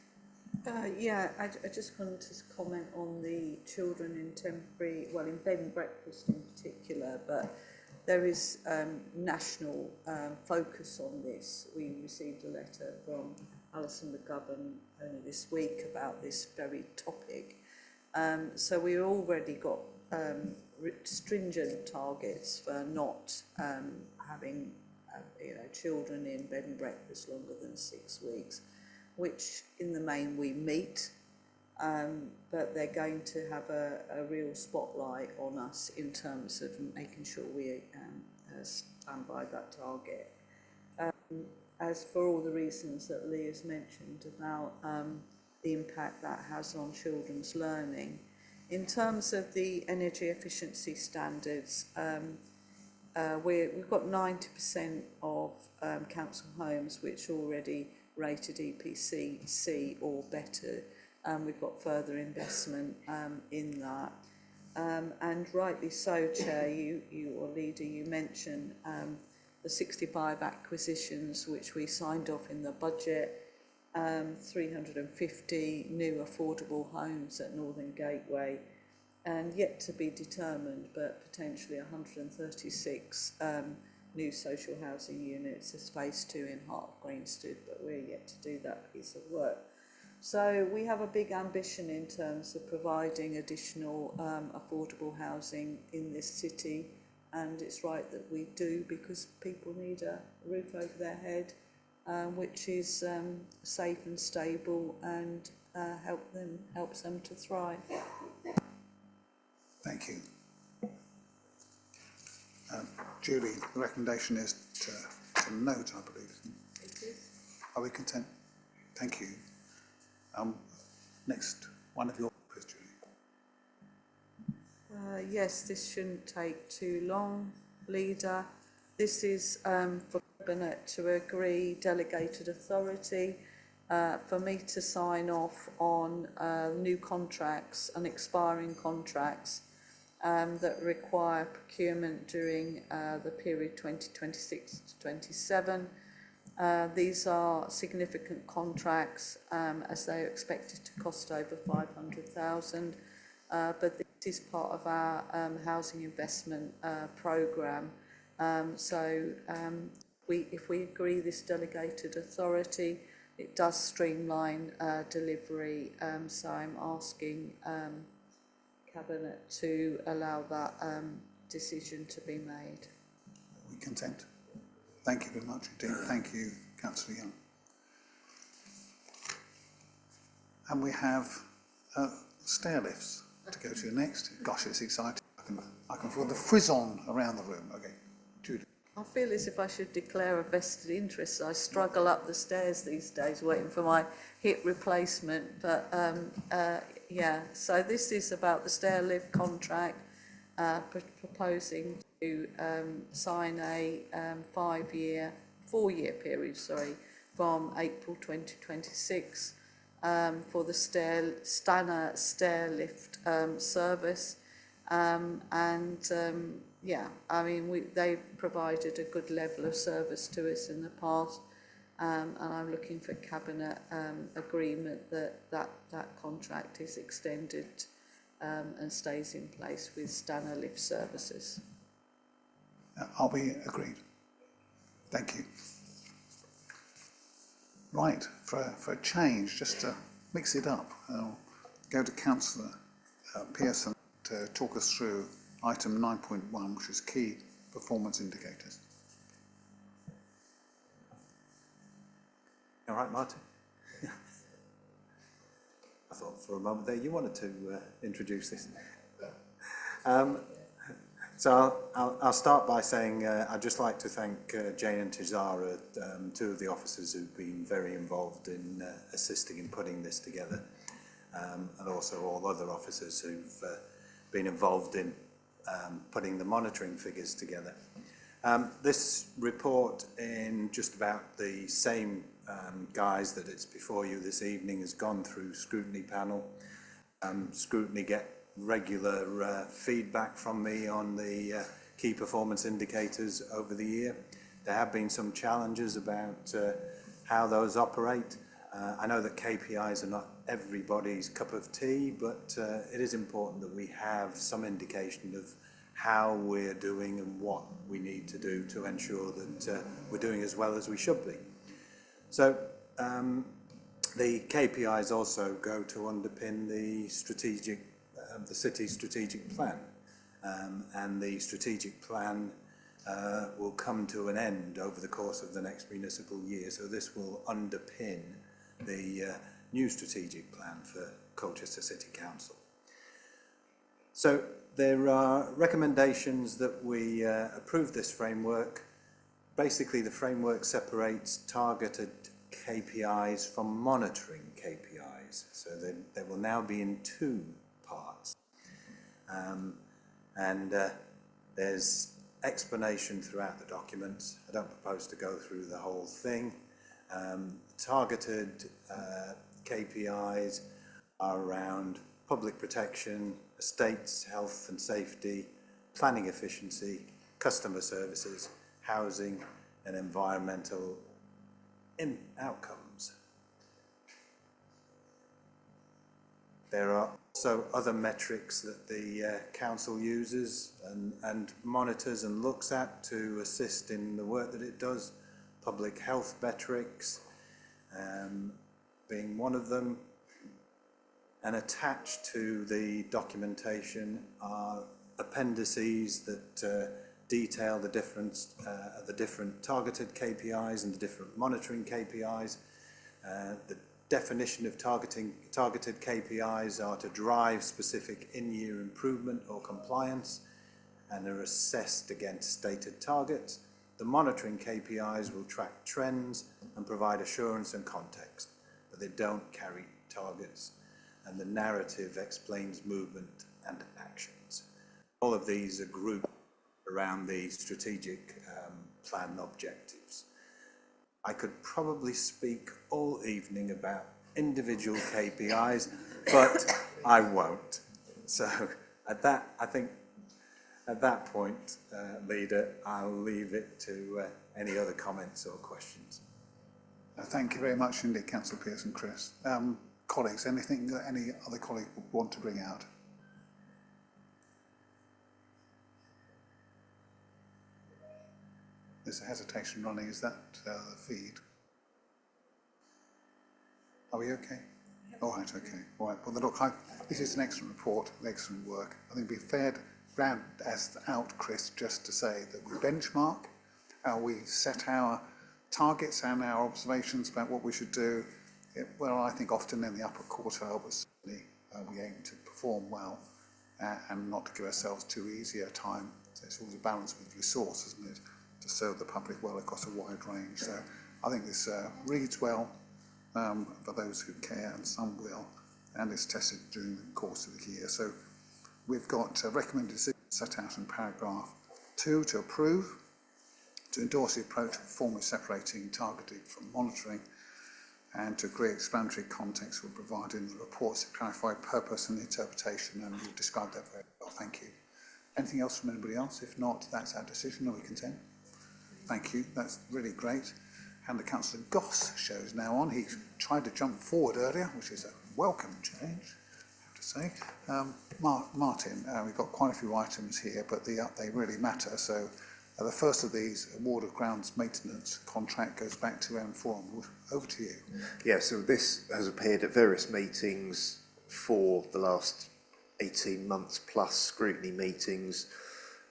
Yeah, I just wanted to comment on the children in temporary, well, in bed and breakfast in particular, but there is national focus on this. We received a letter from Alison McGovern only this week about this very topic. So we've already got stringent targets for not having children in bed and breakfast longer than 6 weeks, which in the main we meet, but they're going to have a real spotlight on us in terms of making sure we stand by that target. As for all the reasons that Lee has mentioned about the impact that has on children's learning, in terms of the energy efficiency standards, we've got 90% of council homes which are already rated EPC C or better. We've got further investment in that. And rightly so, Chair, you or Leader, you mentioned the 65 acquisitions which we signed off in the budget, 350 new affordable homes at Northern Gateway, and yet to be determined, but potentially 136 new social housing units as phase 2 in Heart of Greenstead, but we're yet to do that piece of work. So we have a big ambition in terms of providing additional affordable housing in this city, and it's right that we do, because people need a roof over their head, which is safe and stable and helps them to thrive. Thank you. Julie, the recommendation is to note, I believe. It is. Are we content? Thank you. Next, one of your please, Julie. Yes, this shouldn't take too long, Leader. This is for Cabinet to agree delegated authority for me to sign off on new contracts and expiring contracts that require procurement during the period 2026 to 27. These are significant contracts as they are expected to cost over 500,000, but this is part of our housing investment programme. If we agree this delegated authority, it does streamline delivery, so I'm asking Cabinet to allow that decision to be made. We content. Thank you very much indeed. Thank you, Councillor Young. And we have stair lifts to go to next. Gosh, it's exciting. I can feel the frisson around the room. Okay, Judy. I feel as if I should declare a vested interest. I struggle up the stairs these days waiting for my hip replacement. But yeah, so this is about the stair lift contract, proposing to sign a 4-year period, from April 2026 for the Stannah stair lift service. Yeah, I mean, they've provided a good level of service to us in the past, and I'm looking for Cabinet agreement that contract is extended and stays in place with Stannah Lift Services. Are we agreed? Thank you. Right, for a change, just to mix it up, I'll go to Councillor Pearson to talk us through item 9.1, which is key performance indicators. All right, Martin? I thought for a moment there you wanted to introduce this. So I'll start by saying I'd just like to thank Jane and Tizara, two of the officers who've been very involved in assisting in putting this together, and also all other officers who've been involved in putting the monitoring figures together. This report, in just about the same guise that it's before you this evening, has gone through scrutiny panel. Scrutiny get regular feedback from me on the key performance indicators over the year. There have been some challenges about how those operate. I know that KPIs are not everybody's cup of tea, but it is important that we have some indication of how we're doing and what we need to do to ensure that we're doing as well as we should be. So the KPIs also go to underpin the city's strategic plan, and the strategic plan will come to an end over the course of the next municipal year. So this will underpin the new strategic plan for Colchester City Council. So there are recommendations that we approve this framework. Basically, the framework separates targeted KPIs from monitoring KPIs. So they will now be in two parts. There's explanation throughout the documents. I don't propose to go through the whole thing. Targeted KPIs are around public protection, estates, health and safety, planning efficiency, customer services, housing and environmental outcomes. There are also other metrics that the council uses and monitors and looks at to assist in the work that it does. Public health metrics being one of them. And attached to the documentation are appendices that detail the different targeted KPIs and the different monitoring KPIs. The definition of targeted KPIs are to drive specific in-year improvement or compliance and are assessed against stated targets. The monitoring KPIs will track trends and provide assurance and context, but they don't carry targets. And the narrative explains movement and actions. All of these are grouped around the strategic plan objectives. I could probably speak all evening about individual KPIs, but I won't. So at that, I think at that point, Leader, I'll leave it to any other comments or questions. Thank you very much indeed, Councillor Pearson, Chris. Colleagues, anything that any other colleague would want to bring out? There's a hesitation running. Is that the feed? Are we okay? All right, okay. All right. Well, look, this is an excellent report, excellent work. I think it'd be fair round as out, Chris, just to say that we benchmark, we set our targets and our observations about what we should do. Well, I think often in the upper quartile, but certainly we aim to perform well and not to give ourselves too easy a time. So it's always a balance with resource, isn't it, to serve the public well across a wide range. So I think this reads well for those who care, and some will, and is tested during the course of the year. So we've got recommended decisions set out in paragraph 2 to approve, to endorse the approach of formally separating targeting from monitoring, and to agree explanatory context will provide in the reports to clarify purpose and interpretation, and you've described that very well. Thank you. Anything else from anybody else? If not, that's our decision. Are we content? Thank you. That's really great. And the Councillor Goss show is now on. He tried to jump forward earlier, which is a welcome change, I have to say. Martin, we've got quite a few items here, but they really matter. So the first of these, award of grounds maintenance contract, goes back to M4. Over to you. Yeah, so this has appeared at various meetings for the last 18 months plus, scrutiny meetings,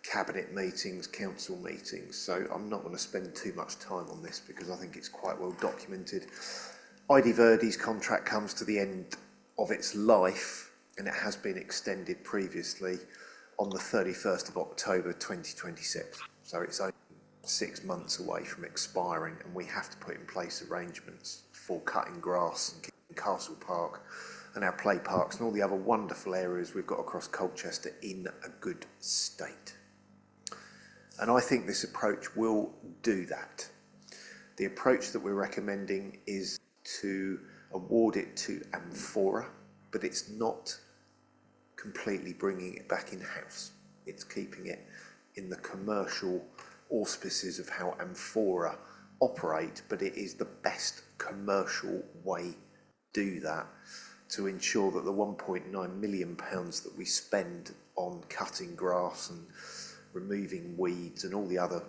cabinet meetings, council meetings. So I'm not going to spend too much time on this because I think it's quite well documented. ID Verdi's contract comes to the end of its life, and it has been extended previously on the 31st of October 2026. So it's only 6 months away from expiring, and we have to put in place arrangements for cutting grass and keeping Castle Park and our play parks and all the other wonderful areas we've got across Colchester in a good state. And I think this approach will do that. The approach that we're recommending is to award it to Amphora, but it's not completely bringing it back in-house. It's keeping it in the commercial auspices of how Amphora operate, but it is the best commercial way to do that, to ensure that the £1.9 million that we spend on cutting grass and removing weeds and all the other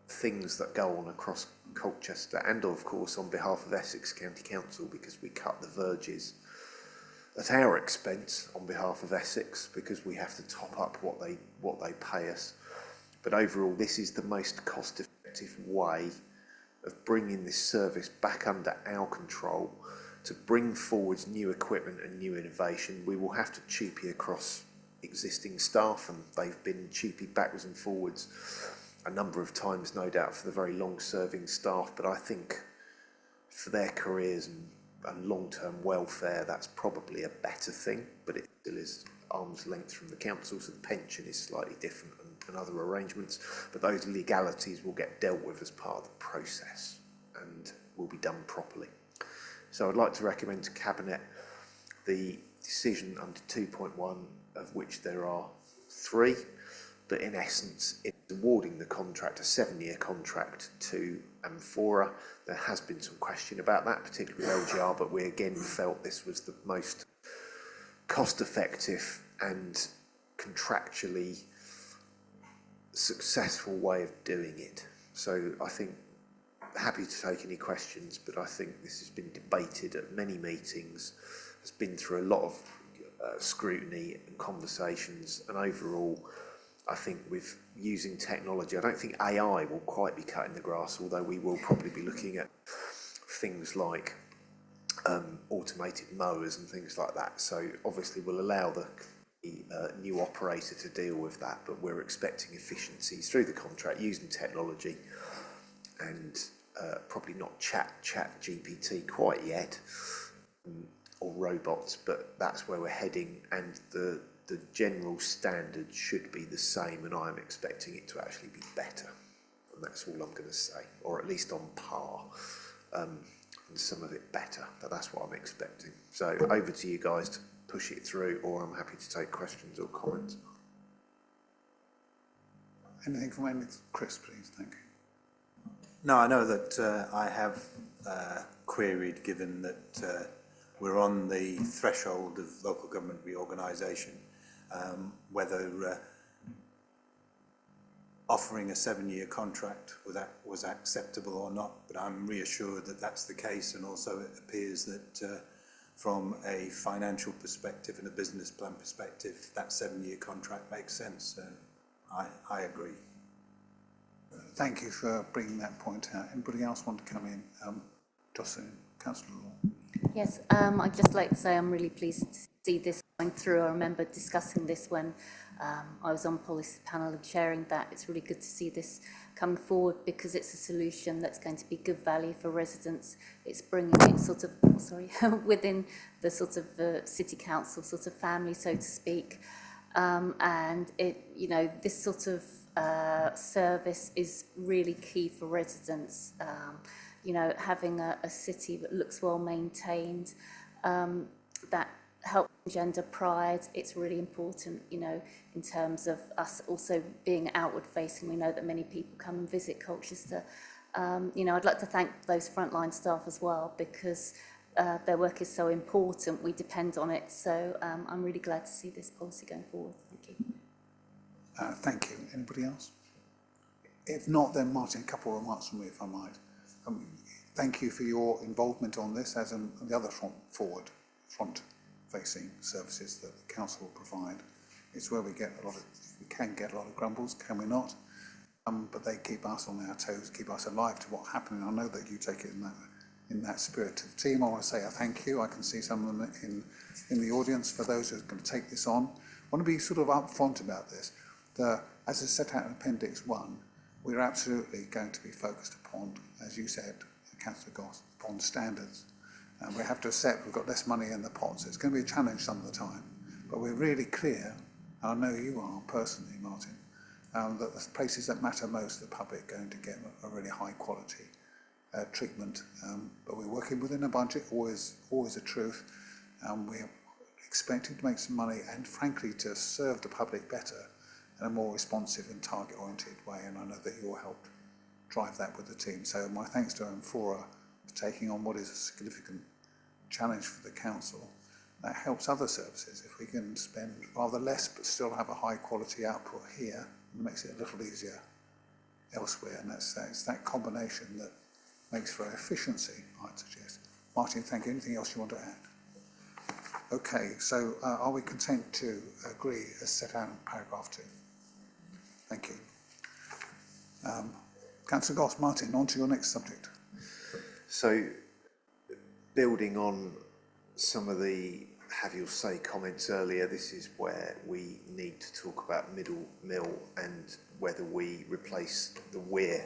things that go on across Colchester, and of course on behalf of Essex County Council, because we cut the verges at our expense on behalf of Essex, because we have to top up what they pay us. But overall, this is the most cost-effective way of bringing this service back under our control, to bring forward new equipment and new innovation. We will have to cheapy across existing staff, and they've been cheapy backwards and forwards a number of times, no doubt, for the very long-serving staff. But I think for their careers and long-term welfare, that's probably a better thing. But it still is arm's length from the council, so the pension is slightly different and other arrangements. But those legalities will get dealt with as part of the process and will be done properly. So I'd like to recommend to Cabinet the decision under 2.1, of which there are 3, but in essence it's awarding the contract, a 7-year contract, to Amphora. There has been some question about that, particularly with LGR, but we again felt this was the most cost-effective and contractually successful way of doing it. So I think, happy to take any questions, but I think this has been debated at many meetings, has been through a lot of scrutiny and conversations, and overall I think with using technology, I don't think AI will quite be cutting the grass, although we will probably be looking at things like automated mowers and things like that. So obviously we'll allow the new operator to deal with that, but we're expecting efficiencies through the contract using technology, and probably not chat GPT quite yet, or robots, but that's where we're heading, and the general standard should be the same, and I'm expecting it to actually be better and that's all I'm going to say, or at least on par, and some of it better, but that's what I'm expecting. So over to you guys to push it through, or I'm happy to take questions or comments. Anything from Chris, please, thank you. No, I know that I have queried, given that we're on the threshold of local government reorganisation, whether offering a 7-year contract was acceptable or not, but I'm reassured that that's the case, and also it appears that from a financial perspective and a business plan perspective, that 7-year contract makes sense. So I agree. Thank you for bringing that point out. Anybody else want to come in? Jocelyn, Councillor Law. Yes, I'd just like to say I'm really pleased to see this going through. I remember discussing this when I was on policy panel and sharing that. It's really good to see this come forward because it's a solution that's going to be good value for residents. It's bringing it sort of, within the sort of city council sort of family, so to speak. And it, you know, this sort of service is really key for residents. You know, having a city that looks well maintained, that helps engender pride, it's really important, you know, in terms of us also being outward facing. We know that many people come and visit Colchester. You know, I'd like to thank those frontline staff as well, because their work is so important. We depend on it. So I'm really glad to see this policy going forward. Thank you. Thank you. Anybody else? If not, then Martin, a couple of remarks from me, if I might. Thank you for your involvement on this, as in the other front-facing services that the council will provide. It's where we can get a lot of grumbles, can we not? But they keep us on our toes, keep us alive to what's happening. I know that you take it in that spirit. To the team, I want to say a thank you. I can see some of them in the audience. For those who are going to take this on, I want to be sort of upfront about this. As is set out in Appendix 1, we're absolutely going to be focused upon, as you said, Councillor Goss, upon standards. And we have to accept we've got less money in the pot, so it's going to be a challenge some of the time. But we're really clear, and I know you are personally, Martin, that the places that matter most to the public are going to get a really high quality treatment. But we're working within a budget, always a truth. We're expecting to make some money and frankly to serve the public better in a more responsive and target-oriented way, and I know that you'll help drive that with the team. So my thanks to Amphora for taking on what is a significant challenge for the council. That helps other services. If we can spend rather less but still have a high quality output here, it makes it a little easier elsewhere, and it's that combination that makes for efficiency, I'd suggest. Martin, thank you. Anything else you want to add? Okay, so are we content to agree as set out in paragraph 2? Thank you. Councillor Goss, Martin, on to your next subject. So, building on some of the have your say comments earlier, this is where we need to talk about Middle Mill and whether we replace the weir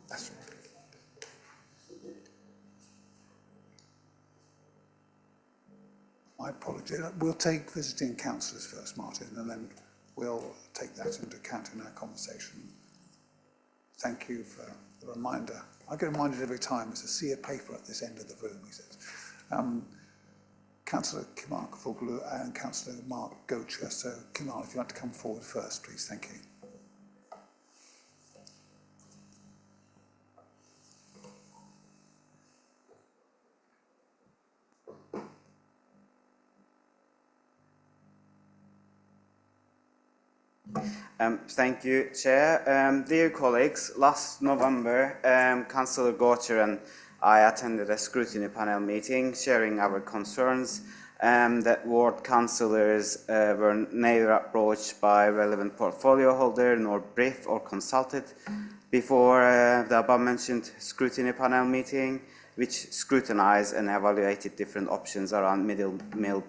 That's right. My apologies. We'll take visiting councillors first, Martin, and then we'll take that into account in our conversation. Thank you for the reminder. I get reminded every time there's a sea of paper at this end of the room, he says. Councillor Kimark Foglu and Councillor Mark Gocher. So, Kimark, if you'd like to come forward first, please. Thank you. Thank you, Chair. Dear colleagues, last November, Councillor Gocher and I attended a scrutiny panel meeting sharing our concerns that ward councillors were neither approached by relevant portfolio holder nor briefed or consulted before the above-mentioned scrutiny panel meeting, which scrutinised and evaluated different options around Middle Mill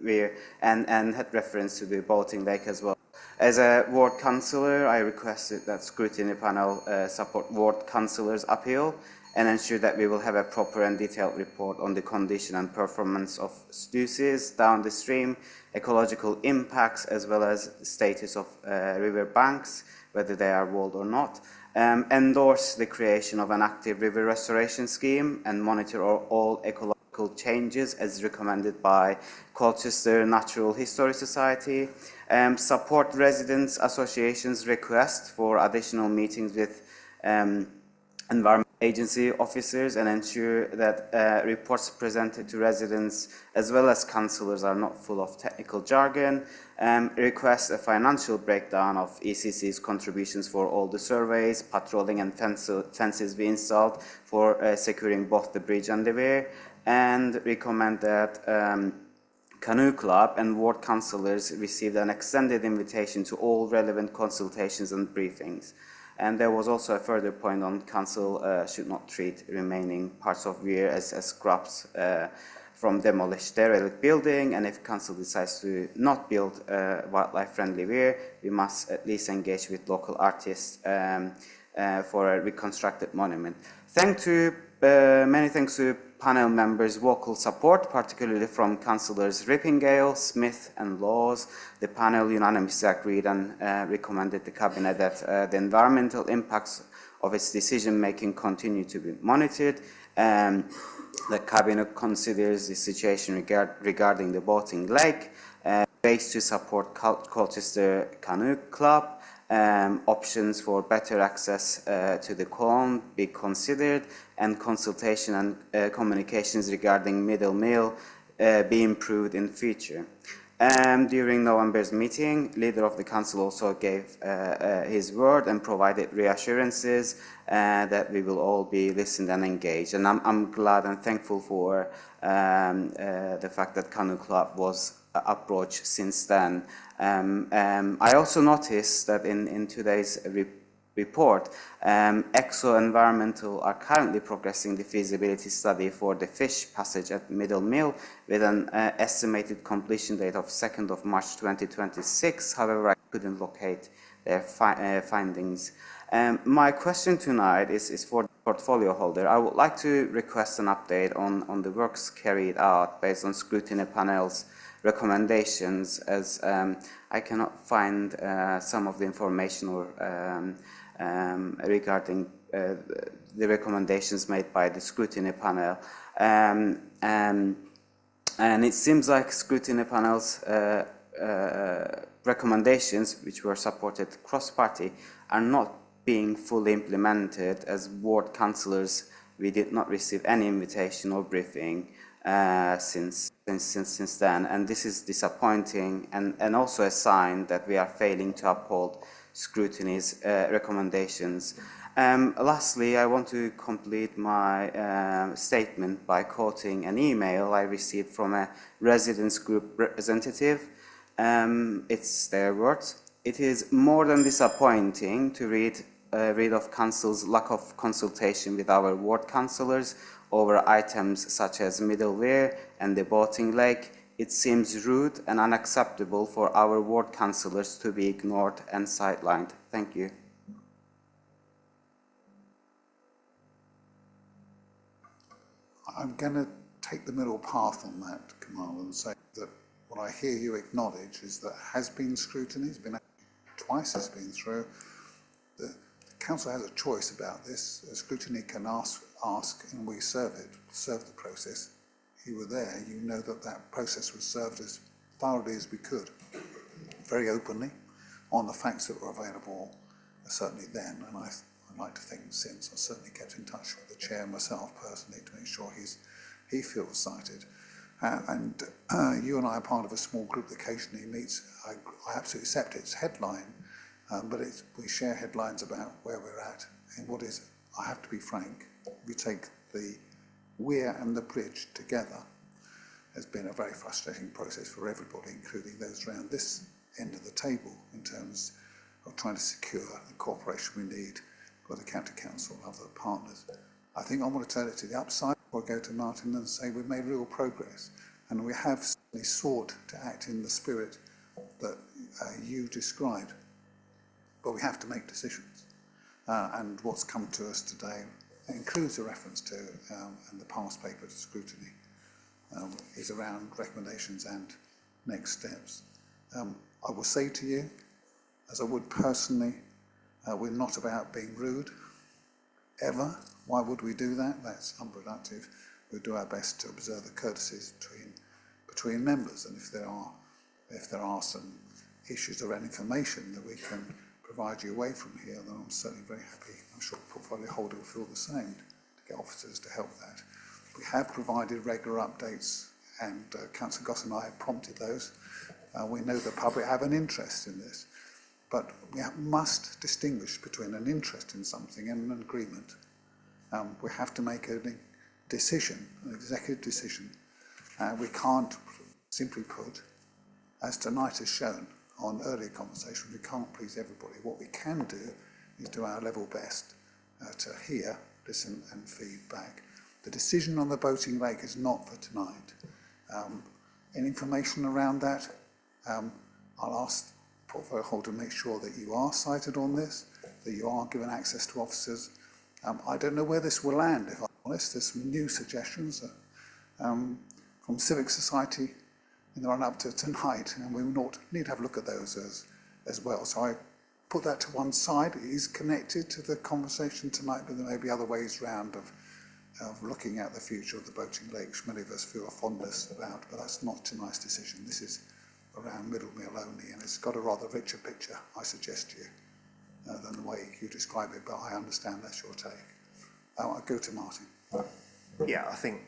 Weir, and had reference to the Boating Lake as well. As a ward councillor, I requested that scrutiny panel support ward councillors' appeal and ensure that we will have a proper and detailed report on the condition and performance of sluices down the stream, ecological impacts, as well as the status of river banks, whether they are walled or not, endorse the creation of an active river restoration scheme and monitor all ecological changes as recommended by Colchester Natural History Society, support residents associations' request for additional meetings with environment agency officers and ensure that reports presented to residents as well as councillors are not full of technical jargon, request a financial breakdown of ECC's contributions for all the surveys, patrolling and fences we installed for securing both the bridge and the weir, and recommend that Canoe Club and ward councillors received an extended invitation to all relevant consultations and briefings. And there was also a further point on council should not treat remaining parts of weir as scraps from demolished derelict building, and if council decides to not build a wildlife-friendly weir, we must at least engage with local artists for a reconstructed monument. Many thanks to panel members' vocal support, particularly from councillors Rippingale, Smith and Laws. The panel unanimously agreed and recommended the Cabinet that the environmental impacts of its decision-making continue to be monitored. The Cabinet considers the situation regarding the boating lake, ways to support Colchester Canoe Club, options for better access to the column be considered, and consultation and communications regarding Middle Mill be improved in future. During November's meeting, leader of the council also gave his word and provided reassurances that we will all be listened and engaged. And I'm glad and thankful for the fact that Canoe Club was approached since then. I also noticed that in today's report, Exo Environmental are currently progressing the feasibility study for the fish passage at Middle Mill with an estimated completion date of 2nd of March 2026. However, I couldn't locate their findings. My question tonight is for the portfolio holder. I would like to request an update on the works carried out based on scrutiny panel's recommendations, as I cannot find some of the information or regarding the recommendations made by the scrutiny panel. And it seems like scrutiny panel's recommendations, which were supported cross-party, are not being fully implemented. As ward councillors, we did not receive any invitation or briefing since then, and this is disappointing and also a sign that we are failing to uphold scrutiny's recommendations. Lastly, I want to complete my statement by quoting an email I received from a residents group representative. It's their words. "It is more than disappointing to read of council's lack of consultation with our ward councillors over items such as Middle Weir and the boating lake. It seems rude and unacceptable for our ward councillors to be ignored and sidelined." Thank you. I'm going to take the middle path on that, Kamal, and say that what I hear you acknowledge is that has been scrutiny, it's been twice it's been through. The council has a choice about this. Scrutiny can ask and we serve the process. You were there, you know that that process was served as thoroughly as we could, very openly, on the facts that were available, certainly then, and I'd like to think since. I certainly kept in touch with the chair myself personally to make sure he feels cited. And you and I are part of a small group that occasionally meets. I absolutely accept its headline, but we share headlines about where we're at. And what is, I have to be frank, we take the weir and the bridge together has been a very frustrating process for everybody, including those around this end of the table, in terms of trying to secure the cooperation we need with the county council and other partners. I think I want to turn it to the upside before I go to Martin and say we've made real progress, and we have certainly sought to act in the spirit that you described. But we have to make decisions. And what's come to us today includes a reference to, and the past paper to scrutiny, is around recommendations and next steps. I will say to you, as I would personally, we're not about being rude, ever. Why would we do that? That's unproductive. We'll do our best to observe the courtesies between members, and if there are some issues or any information that we can provide you away from here, then I'm certainly very happy. I'm sure the portfolio holder will feel the same, to get officers to help that. We have provided regular updates, and Councillor Goss and I have prompted those. We know the public have an interest in this, but we must distinguish between an interest in something and an agreement. We have to make a decision, an executive decision. We can't simply put, as tonight has shown on earlier conversation, we can't please everybody. What we can do is do our level best to hear, listen and feed back. The decision on the boating lake is not for tonight. Any information around that, I'll ask the portfolio holder to make sure that you are cited on this, that you are given access to officers. I don't know where this will land, if I'm honest. There's some new suggestions from civic society in the run-up to tonight, and we need to have a look at those as well. So I put that to one side. It is connected to the conversation tonight, but there may be other ways round of looking at the future of the boating lake, which many of us feel a fondness about, but that's not tonight's decision. This is around Middle Mill only, and it's got a rather richer picture, I suggest to you, than the way you describe it, but I understand that's your take. I'll go to Martin. Yeah, I think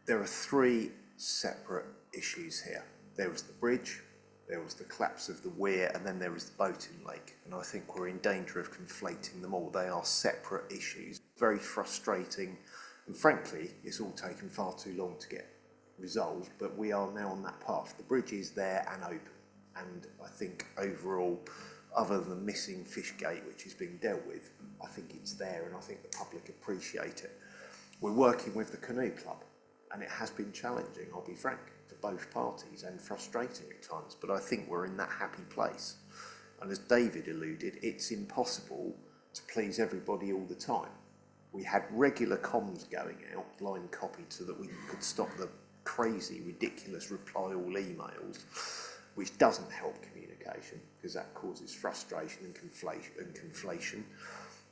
there are three separate issues here. There was the bridge, there was the collapse of the weir, and then there was the boating lake. And I think we're in danger of conflating them all. They are separate issues, very frustrating, and frankly, it's all taken far too long to get resolved, but we are now on that path. The bridge is there and open, and I think overall, other than the missing Fishgate, which is being dealt with, I think it's there, and I think the public appreciate it. We're working with the Canoe Club, and it has been challenging, I'll be frank, for both parties, and frustrating at times, but I think we're in that happy place. And as David alluded, it's impossible to please everybody all the time. We had regular comms going out, blind copy, so that we could stop the crazy, ridiculous reply all emails, which doesn't help communication, because that causes frustration and conflation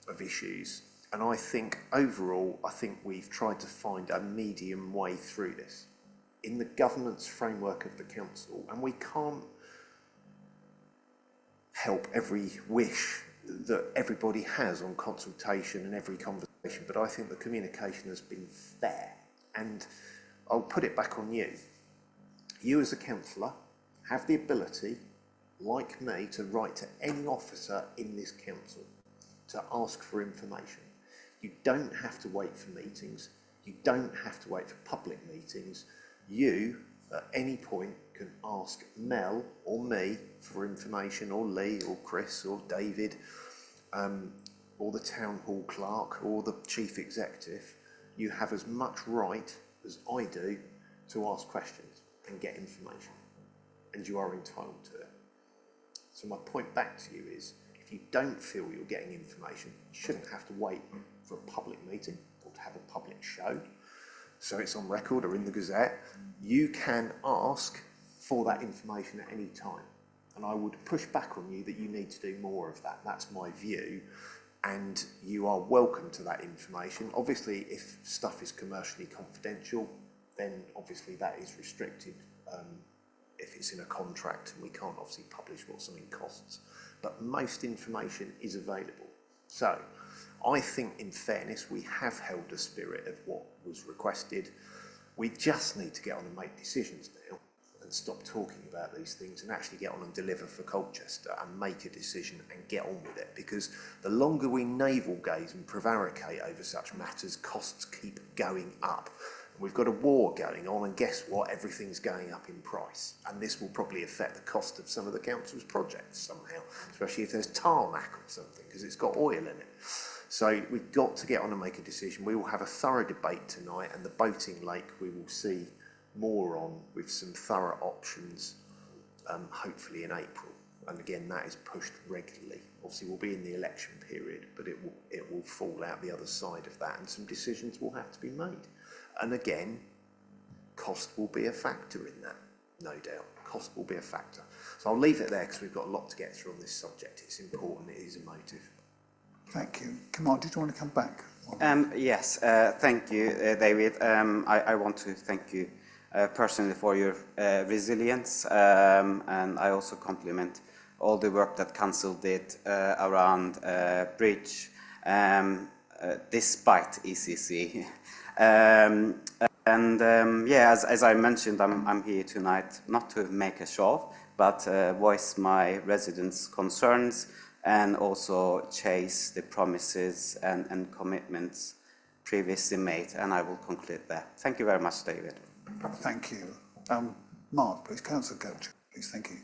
of issues. And I think overall, I think we've tried to find a medium way through this in the governance framework of the council, and we can't help every wish that everybody has on consultation and every conversation, but I think the communication has been fair. And I'll put it back on you. You as a councillor have the ability, like me, to write to any officer in this council to ask for information. You don't have to wait for meetings. You don't have to wait for public meetings. You, at any point, can ask Mel or me for information, or Lee or Chris or David, or the town hall clerk or the chief executive. You have as much right as I do to ask questions and get information, and you are entitled to it. So my point back to you is, if you don't feel you're getting information, you shouldn't have to wait for a public meeting or to have a public show, so it's on record or in the Gazette. You can ask for that information at any time, and I would push back on you that you need to do more of that. That's my view, and you are welcome to that information. Obviously, if stuff is commercially confidential, then obviously that is restricted if it's in a contract, and we can't obviously publish what something costs, but most information is available. So I think, in fairness, we have held the spirit of what was requested. We just need to get on and make decisions now and stop talking about these things and actually get on and deliver for Colchester and make a decision and get on with it, because the longer we navel gaze and prevaricate over such matters, costs keep going up. We've got a war going on, and guess what? Everything's going up in price, and this will probably affect the cost of some of the council's projects somehow, especially if there's tarmac or something, because it's got oil in it. So we've got to get on and make a decision. We will have a thorough debate tonight, and the boating lake we will see more on with some thorough options, hopefully in April. and again, that is pushed regularly. Obviously, we'll be in the election period, but it will fall out the other side of that, and some decisions will have to be made. And again, cost will be a factor in that, no doubt. Cost will be a factor. So I'll leave it there because we've got a lot to get through on this subject. It's important, it is emotive. Thank you. Kamal, did you want to come back? Yes, thank you, David. I want to thank you personally for your resilience, and I also compliment all the work that Council did around Bridge, despite ECC. Yeah, as I mentioned, I'm here tonight not to make a show, but voice my residents' concerns and also chase the promises and commitments previously made, and I will conclude there. Thank you very much, David. Thank you. Mark, please, Councillor Goetsch, please, thank you.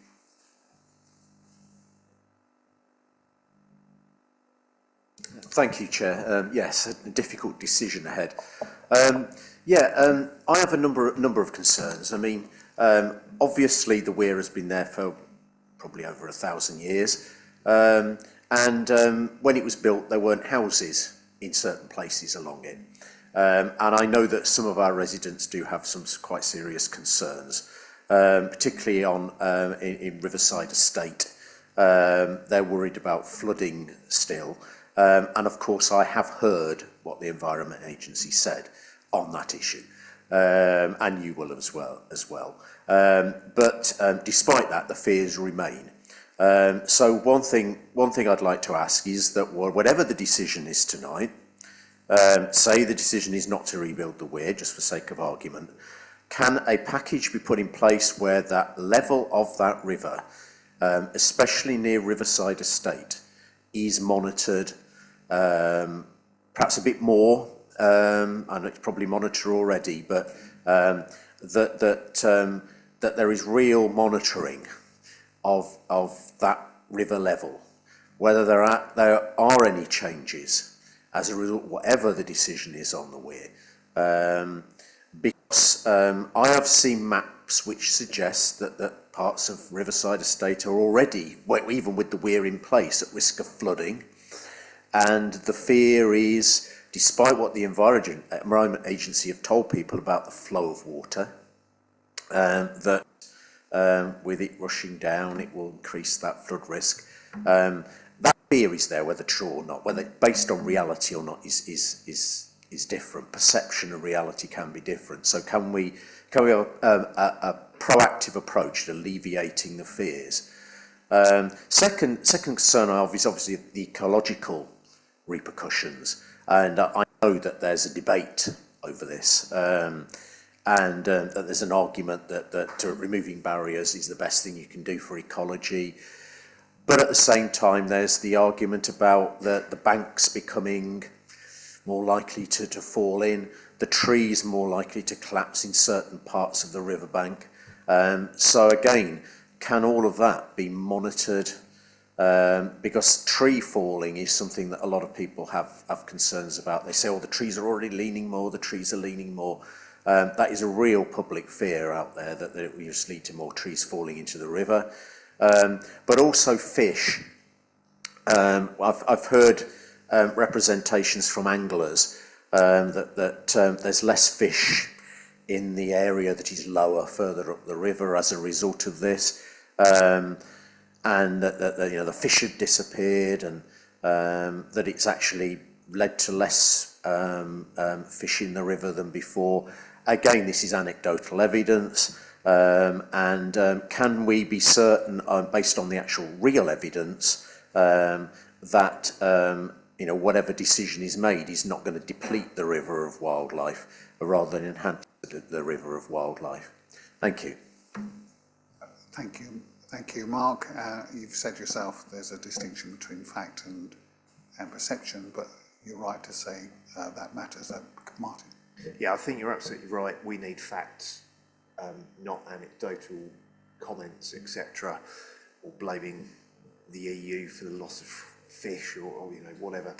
Thank you, Chair. Yes, a difficult decision ahead. I have a number of concerns. I mean, obviously the weir has been there for probably over 1,000 years. When it was built, there weren't houses in certain places along it. And I know that some of our residents do have some quite serious concerns, particularly in Riverside Estate. They're worried about flooding still. And of course, I have heard what the Environment Agency said on that issue, and you will as well. But despite that, the fears remain. So one thing I'd like to ask is that whatever the decision is tonight, say the decision is not to rebuild the weir, just for sake of argument, can a package be put in place where that level of that river, especially near Riverside Estate, is monitored perhaps a bit more, and it's probably monitored already, but that there is real monitoring of that river level, whether there are any changes as a result, whatever the decision is on the weir. Because I have seen maps which suggest that parts of Riverside Estate are already, even with the weir in place, at risk of flooding. And the fear is, despite what the Environment Agency have told people about the flow of water, that with it rushing down, it will increase that flood risk. That fear is there, whether true or not, whether based on reality or not, is different. Perception of reality can be different. So can we have a proactive approach to alleviating the fears? Second concern I have is obviously the ecological repercussions, and I know that there's a debate over this, and that there's an argument that removing barriers is the best thing you can do for ecology. But at the same time, there's the argument about the banks becoming more likely to fall in, the trees more likely to collapse in certain parts of the riverbank. So again, can all of that be monitored? Because tree falling is something that a lot of people have concerns about. They say, oh, the trees are already leaning more, the trees are leaning more. That is a real public fear out there, that it will just lead to more trees falling into the river. But also fish. I've heard representations from anglers that there's less fish in the area that is lower, further up the river as a result of this. And that the fish had disappeared, and that it's actually led to less fish in the river than before. Again, this is anecdotal evidence, and can we be certain, based on the actual real evidence, that whatever decision is made is not going to deplete the river of wildlife, rather than enhance the river of wildlife? Thank you. Thank you. Thank you, Mark. You've said yourself there's a distinction between fact and perception, but you're right to say that matters. Martin? Yeah, I think you're absolutely right. We need facts, not anecdotal comments, etc., or blaming the EU for the loss of fish or whatever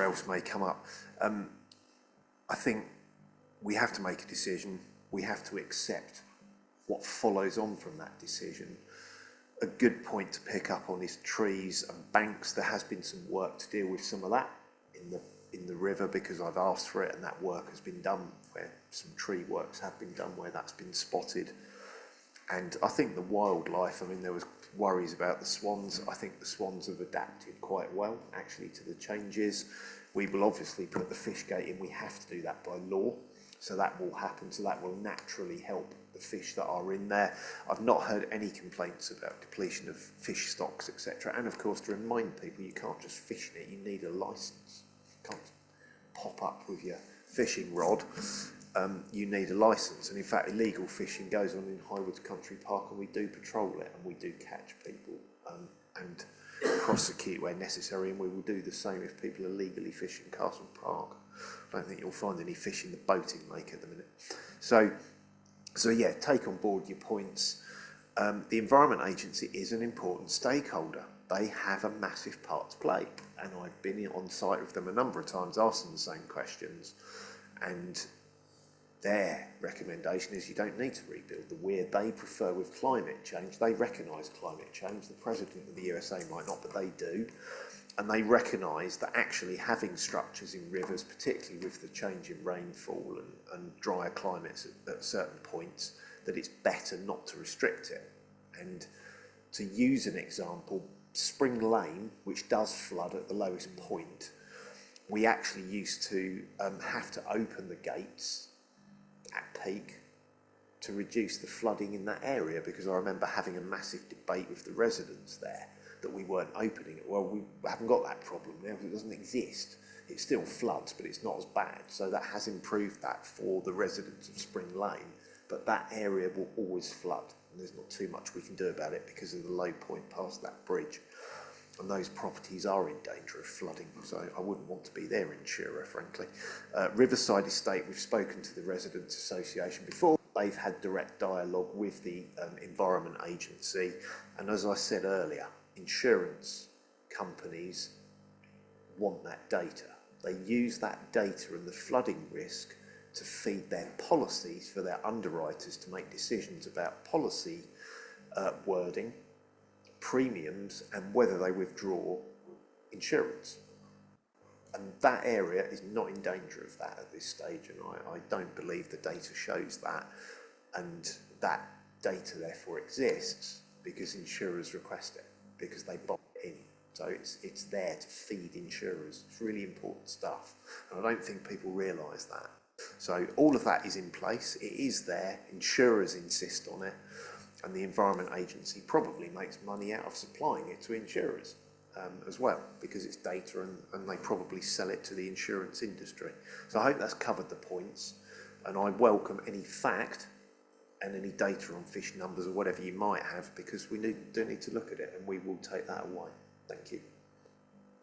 else may come up. I think we have to make a decision. We have to accept what follows on from that decision. a good point to pick up on is trees and banks. There has been some work to deal with some of that in the river, because I've asked for it, and that work has been done where some tree works have been done where that's been spotted. And I think the wildlife, I mean, there was worries about the swans. I think the swans have adapted quite well, actually, to the changes. We will obviously put the fish gate in. We have to do that by law. So that will happen. So that will naturally help the fish that are in there. I've not heard any complaints about depletion of fish stocks, etc. And of course, to remind people, you can't just fish in it. You need a licence. You can't pop up with your fishing rod. You need a licence, and in fact illegal fishing goes on in Highwoods Country Park, and we do patrol it, and we do catch people and prosecute where necessary, and we will do the same if people are illegally fishing Castle Park. I don't think you'll find any fish in the boating lake at the minute. So yeah, take on board your points. The Environment Agency is an important stakeholder. They have a massive part to play, and I've been on site with them a number of times, asked them the same questions, and their recommendation is you don't need to rebuild the weir. They prefer with climate change. They recognise climate change. The President of the USA might not, but they do. And they recognise that actually having structures in rivers, particularly with the change in rainfall and drier climates at certain points, that it's better not to restrict it. And to use an example, Spring Lane, which does flood at the lowest point, we actually used to have to open the gates at peak to reduce the flooding in that area, because I remember having a massive debate with the residents there that we weren't opening it. Well, we haven't got that problem now because it doesn't exist. It still floods, but it's not as bad. So that has improved that for the residents of Spring Lane, but that area will always flood, and there's not too much we can do about it because of the low point past that bridge. And those properties are in danger of flooding, so I wouldn't want to be their insurer, frankly. Riverside Estate, we've spoken to the Residents Association before. They've had direct dialogue with the Environment Agency, and as I said earlier, insurance companies want that data. They use that data and the flooding risk to feed their policies for their underwriters to make decisions about policy wording, premiums, and whether they withdraw insurance. And that area is not in danger of that at this stage, and I don't believe the data shows that, and that data therefore exists because insurers request it, because they buy it in. So it's there to feed insurers. It's really important stuff, and I don't think people realise that. So all of that is in place, it is there, insurers insist on it, and the Environment Agency probably makes money out of supplying it to insurers as well, because it's data, and they probably sell it to the insurance industry. So I hope that's covered the points, and I welcome any fact and any data on fish numbers or whatever you might have, because we do need to look at it, and we will take that away. Thank you.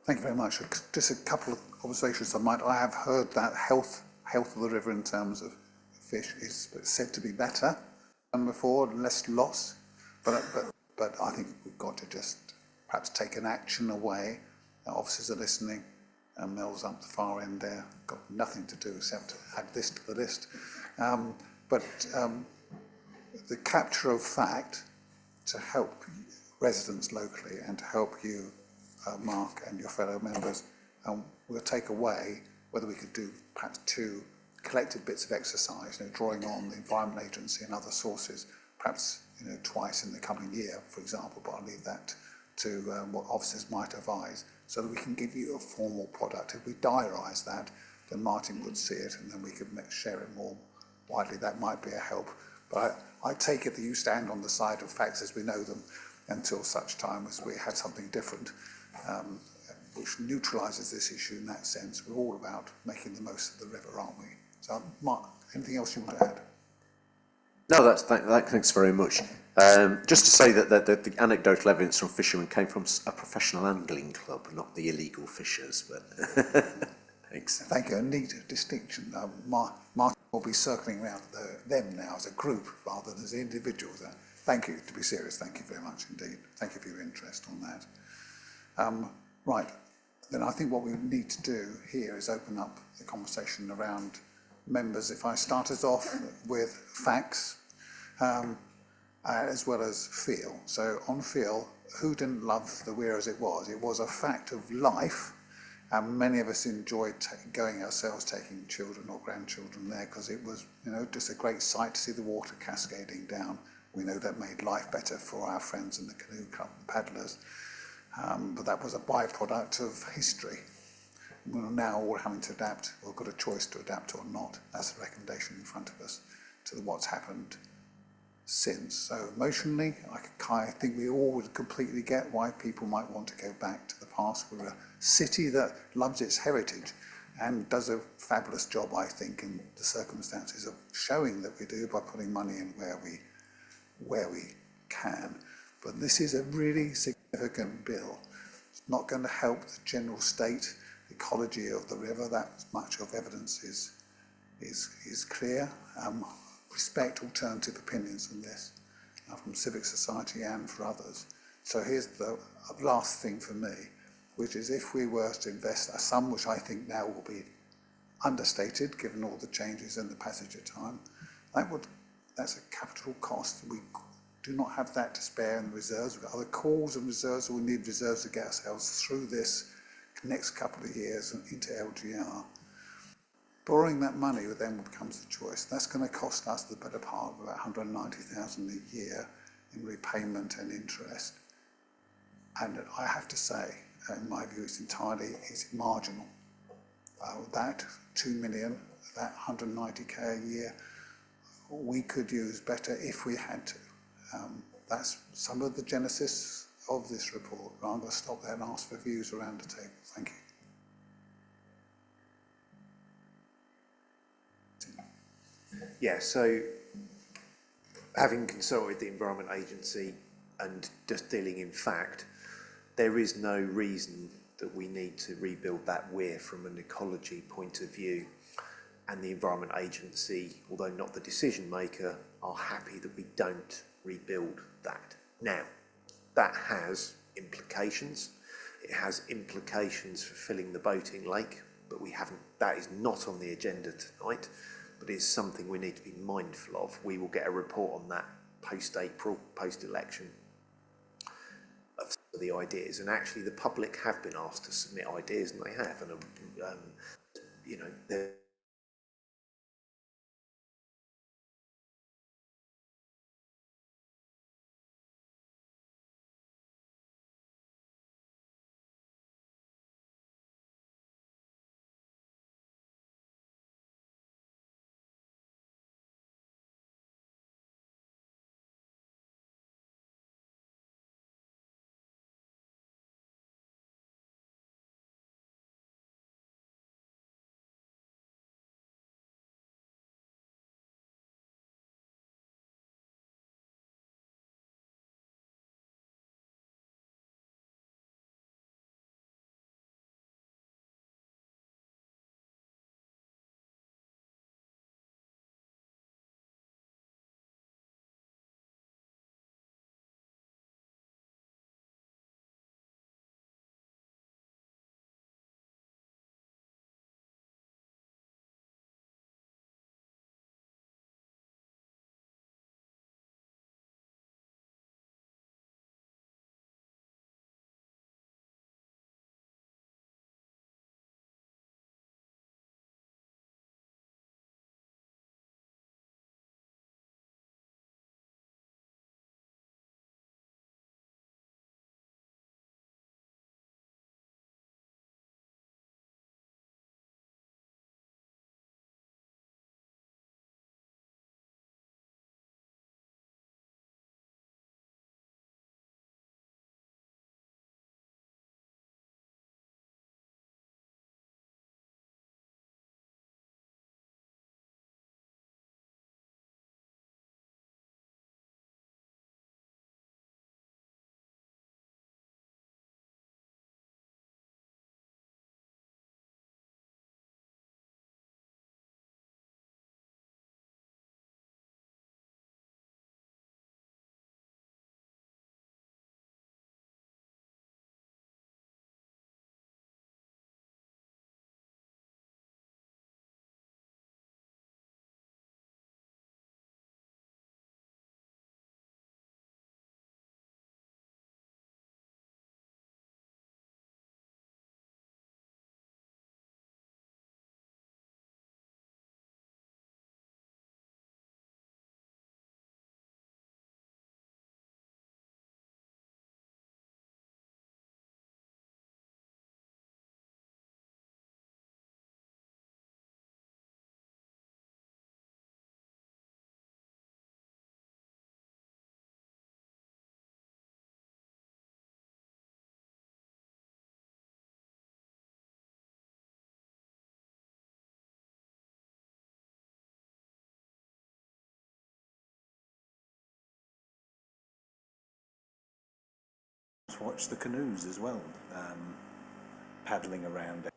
Thank you very much. Just a couple of observations I have heard that health of the river in terms of fish is said to be better than before, less loss, but I think we've got to just perhaps take an action away. Officers are listening, and Mel's up the far end there, got nothing to do except add this to the list. But the capture of fact to help residents locally and to help you, Mark, and your fellow members, we'll take away whether we could do perhaps 2 collected bits of exercise, drawing on the Environment Agency and other sources, perhaps twice in the coming year, for example, but I'll leave that to what officers might advise, so that we can give you a formal product. If we diarise that, then Martin would see it, and then we could share it more widely. That might be a help. But I take it that you stand on the side of facts as we know them, until such time as we have something different, which neutralises this issue in that sense. We're all about making the most of the river, aren't we? So, Mark, anything else you want to add? No, thanks very much. Just to say that the anecdotal evidence from fishermen came from a professional angling club, not the illegal fishers, but thanks. Thank you. A neat distinction. Martin will be circling around them now as a group rather than as individuals. Thank you, to be serious, thank you very much indeed. Thank you for your interest on that. Right, then I think what we need to do here is open up the conversation around members. If I start us off with facts, as well as feel. So on feel, who didn't love the Weir as it was? It was a fact of life, and many of us enjoyed going ourselves, taking children or grandchildren there, because it was, you know, just a great sight to see the water cascading down. We know that made life better for our friends in the canoe club and paddlers, but that was a byproduct of history. We're now all having to adapt. We've got a choice to adapt or not. That's the recommendation in front of us to what's happened since. So emotionally, I think we all would completely get why people might want to go back to the past. We're a city that loves its heritage and does a fabulous job, I think, in the circumstances of showing that we do by putting money in where we can. But this is a really significant bill. It's not going to help the general state ecology of the river. That much of evidence is clear. Respect alternative opinions on this from civic society and for others. So here's the last thing for me, which is if we were to invest a sum, which I think now will be understated given all the changes in the passage of time, that's a capital cost. We do not have that to spare in the reserves. We've got other calls and reserves, so we need reserves to get ourselves through this next couple of years and into LGR. Borrowing that money then becomes the choice. That's going to cost us the better part of about 190,000 a year in repayment and interest. And I have to say, in my view, it's marginal. That 2 million, that 190k a year, we could use better if we had to. That's some of the genesis of this report. I'm going to stop there and ask for views around the table. Thank you. Yeah, so having consulted the Environment Agency and just dealing in fact, there is no reason that we need to rebuild that weir from an ecology point of view. And the Environment Agency, although not the decision maker, are happy that we don't rebuild that. Now, that has implications. It has implications for filling the boating lake, but that is not on the agenda tonight. But it's something we need to be mindful of. We will get a report on that post-April, post-election, of the ideas. And actually, the public have been asked to submit ideas, and they have. And you know, watch the canoes as well, paddling around.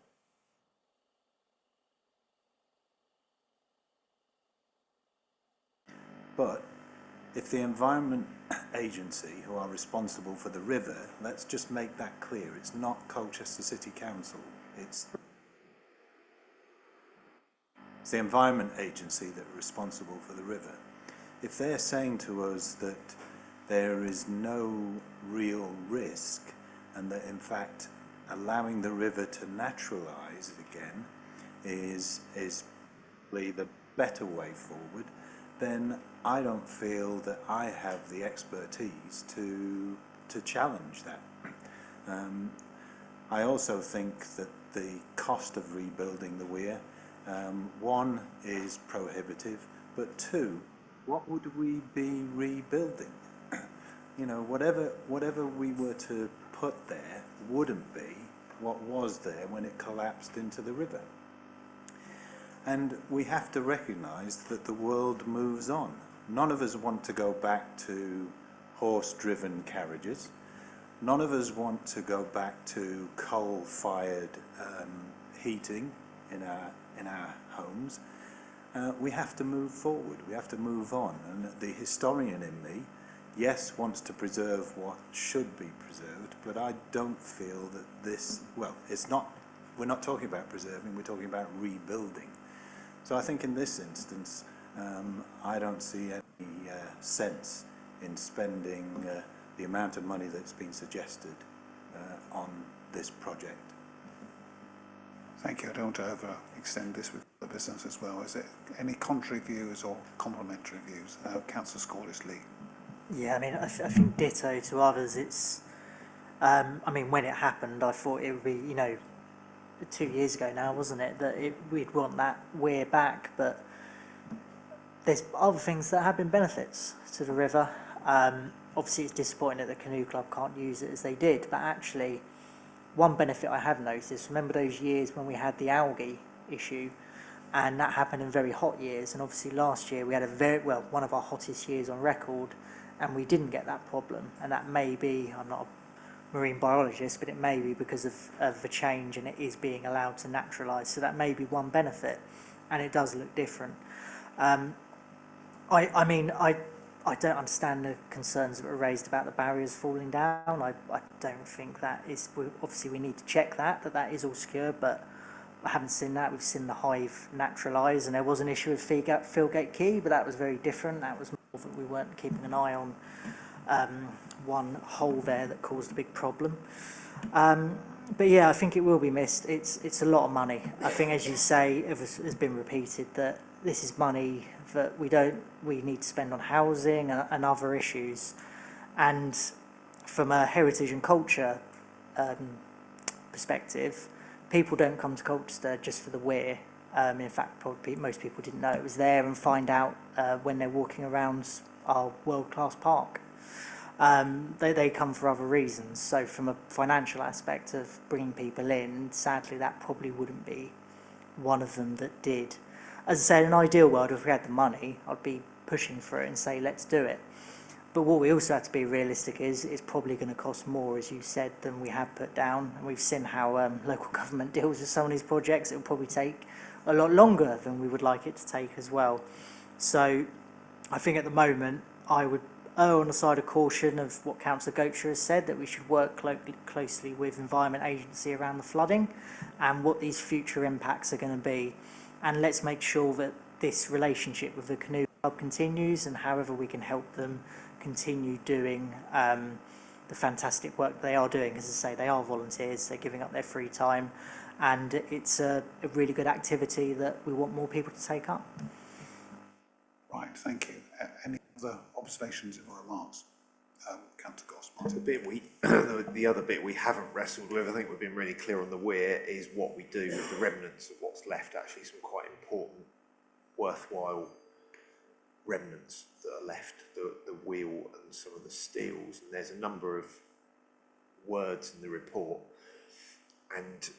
But if the Environment Agency, who are responsible for the river, let's just make that clear, it's not Colchester City Council, it's the Environment Agency that are responsible for the river. If they're saying to us that there is no real risk and that in fact allowing the river to naturalise again is probably the better way forward, then I don't feel that I have the expertise to challenge that. I also think that the cost of rebuilding the weir, one, is prohibitive, but two, what would we be rebuilding? You know, whatever we were to put there wouldn't be what was there when it collapsed into the river. And we have to recognise that the world moves on. None of us want to go back to horse-driven carriages. None of us want to go back to coal-fired heating in our homes. We have to move forward. We have to move on. And the historian in me, yes, wants to preserve what should be preserved, but I don't feel that this, well, it's not, we're not talking about preserving, we're talking about rebuilding. So I think in this instance, I don't see any sense in spending the amount of money that's been suggested on this project. Thank you. I don't want to extend this with the business as well. Is there any contrary views or complementary views? Councillor Scordis-Lee. Yeah, I mean, I think ditto to others. It's, I mean, when it happened, I thought it would be, you know, 2 years ago now, wasn't it, that we'd want that weir back, but there's other things that have been benefits to the river. Obviously, it's disappointing that the Canoe Club can't use it as they did, but actually, one benefit I have noticed, remember those years when we had the algae issue, and that happened in very hot years, and obviously last year we had one of our hottest years on record, and we didn't get that problem, and that may be, I'm not a marine biologist, but it may be because of the change and it is being allowed to naturalise, so that may be one benefit, and it does look different. I mean, I don't understand the concerns that were raised about the barriers falling down. I don't think that is, obviously we need to check that is all secure, but I haven't seen that. We've seen the hive naturalise, and there was an issue with Fieldgate Quay, but that was very different. That was more that we weren't keeping an eye on one hole there that caused a big problem. But yeah, I think it will be missed. It's a lot of money. I think, as you say, it has been repeated that this is money that we need to spend on housing and other issues. And from a heritage and culture perspective, people don't come to Colchester just for the weir. In fact, probably most people didn't know it was there and find out when they're walking around our world-class park. They come for other reasons. So from a financial aspect of bringing people in, sadly that probably wouldn't be one of them that did. As I said, in an ideal world, if we had the money, I'd be pushing for it and say, let's do it. But what we also have to be realistic is it's probably going to cost more, as you said, than we have put down. And we've seen how local government deals with some of these projects. It will probably take a lot longer than we would like it to take as well. So I think at the moment, I would err on the side of caution of what Councillor Gocher has said, that we should work closely with Environment Agency around the flooding and what these future impacts are going to be. And let's make sure that this relationship with the Canoe Club continues, and however we can help them continue doing the fantastic work they are doing. As I say, they are volunteers, they're giving up their free time, and it's a really good activity that we want more people to take up. Right, thank you. Any other observations or remarks? Councillor Goss. The other bit we haven't wrestled with, I think we've been really clear on the weir, is what we do with the remnants of what's left. Actually, some quite important, worthwhile remnants that are left, the wheel and some of the steels. And there's a number of words in the report, and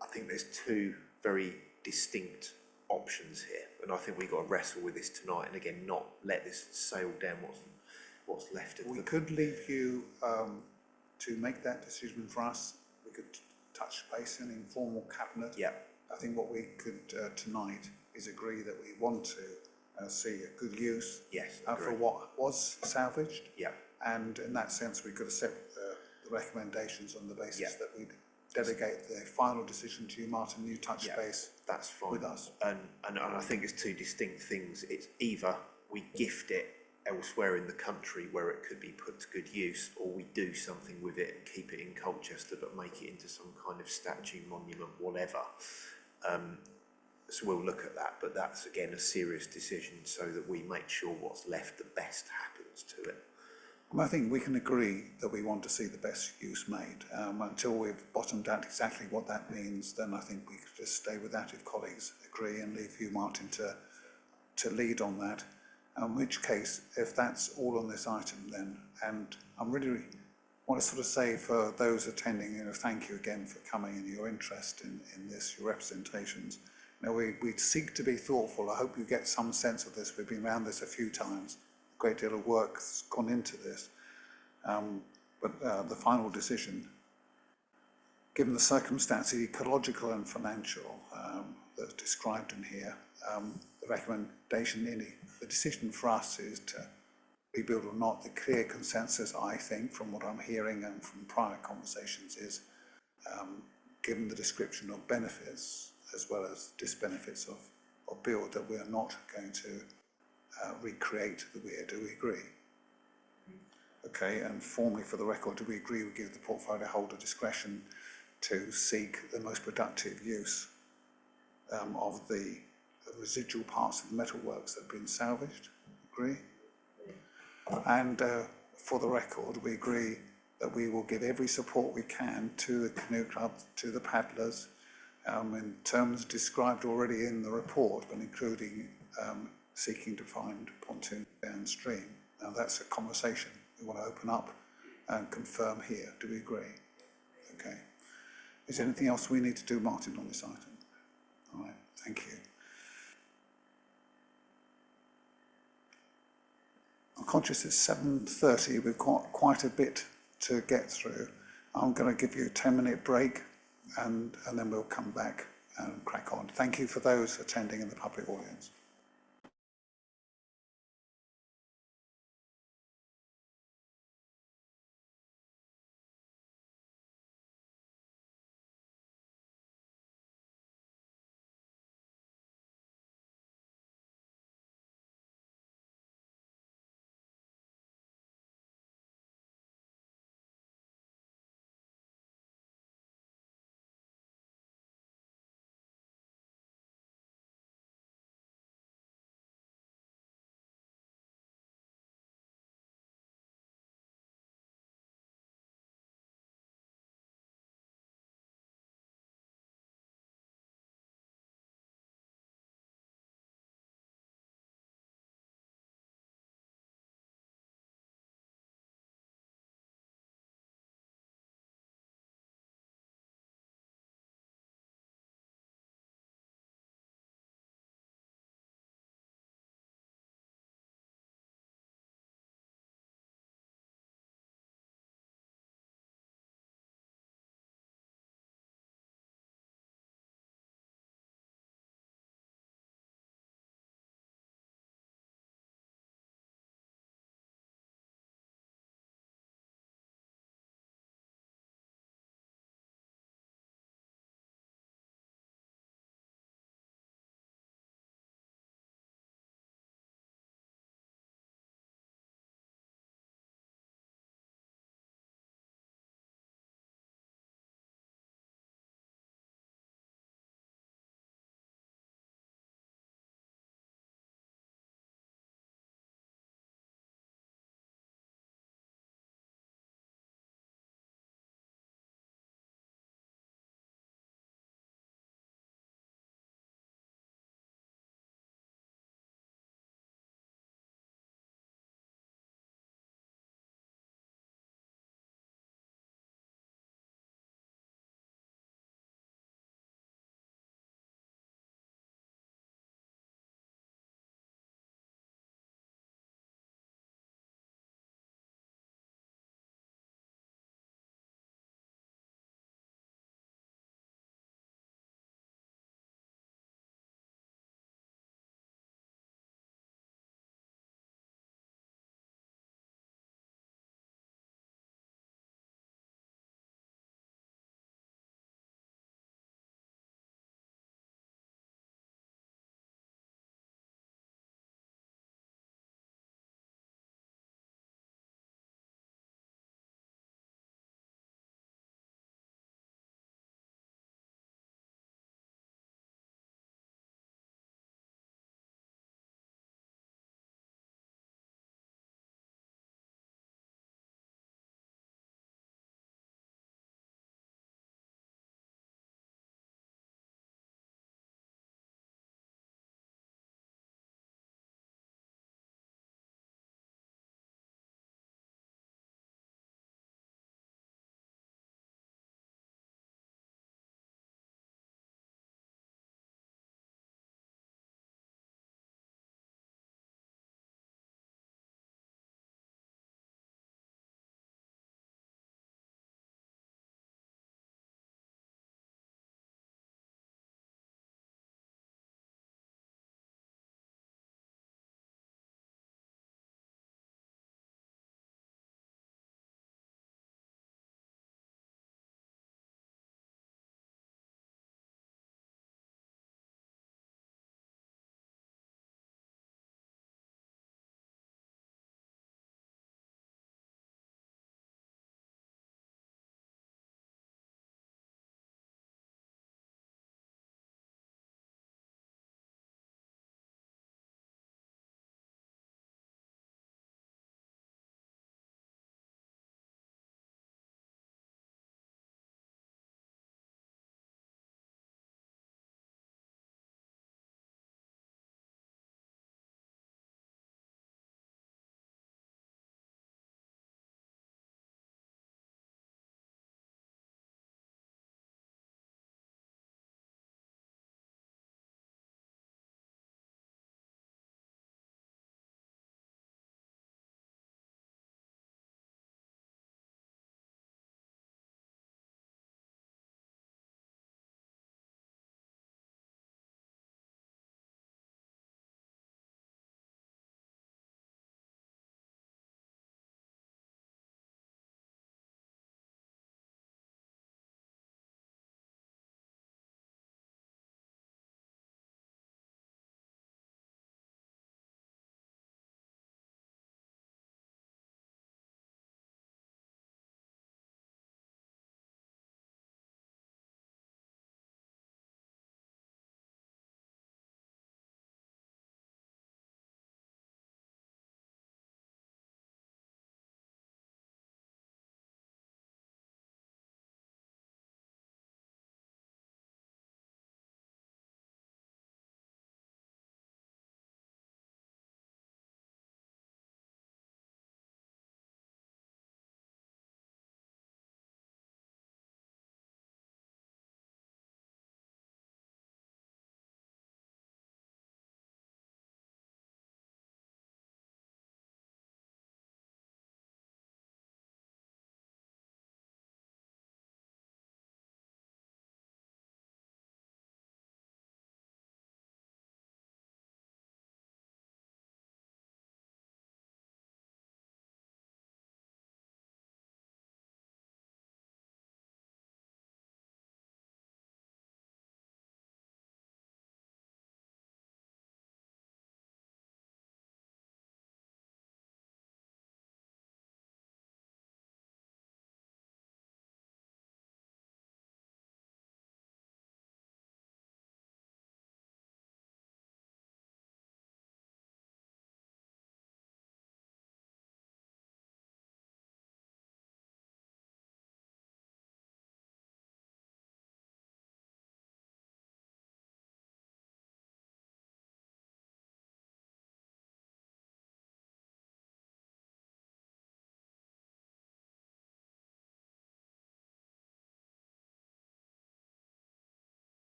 I think there's two very distinct options here, and I think we've got to wrestle with this tonight, and again, not let this sail down what's left of We could leave you to make that decision for us. We could touch base in informal cabinet. Yeah. I think what we could tonight is agree that we want to see a good use Yes, for agree. what was salvaged. Yeah. And in that sense, we could accept the recommendations on the basis Yeah. that we'd delegate the final decision to you, Martin. You touch Yeah, base that's fine. with us. And I think it's two distinct things. It's either we gift it elsewhere in the country where it could be put to good use, or we do something with it and keep it in Colchester but make it into some kind of statue, monument, whatever. So we'll look at that, but that's again a serious decision so that we make sure what's left, the best happens to it. I think we can agree that we want to see the best use made. Until we've bottomed out exactly what that means, then I think we could just stay with that if colleagues agree, and leave you, Martin, to lead on that. In which case, if that's all on this item then, and I'm really want to sort of say for those attending, thank you again for coming and your interest in this, your representations. We seek to be thoughtful. I hope you get some sense of this. We've been around this a few times. A great deal of work has gone into this. But the final decision, given the circumstances, ecological and financial, that are described in here, the recommendation, the decision for us is to rebuild or not. The clear consensus, I think, from what I'm hearing and from prior conversations is, given the description of benefits as well as disbenefits of build, that we are not going to recreate the weir. Do we agree? Okay, and formally for the record, do we agree we give the portfolio holder discretion to seek the most productive use of the residual parts of the metalworks that have been salvaged? Agree? And for the record, we agree that we will give every support we can to the canoe club, to the paddlers, in terms described already in the report, but including seeking to find pontoons downstream. Now that's a conversation we want to open up and confirm here. Do we agree? Okay. Is there anything else we need to do, Martin, on this item? All right, thank you. I'm conscious it's 7:30. We've got quite a bit to get through. I'm going to give you a 10-minute break and then we'll come back and crack on. Thank you for those attending in the public audience.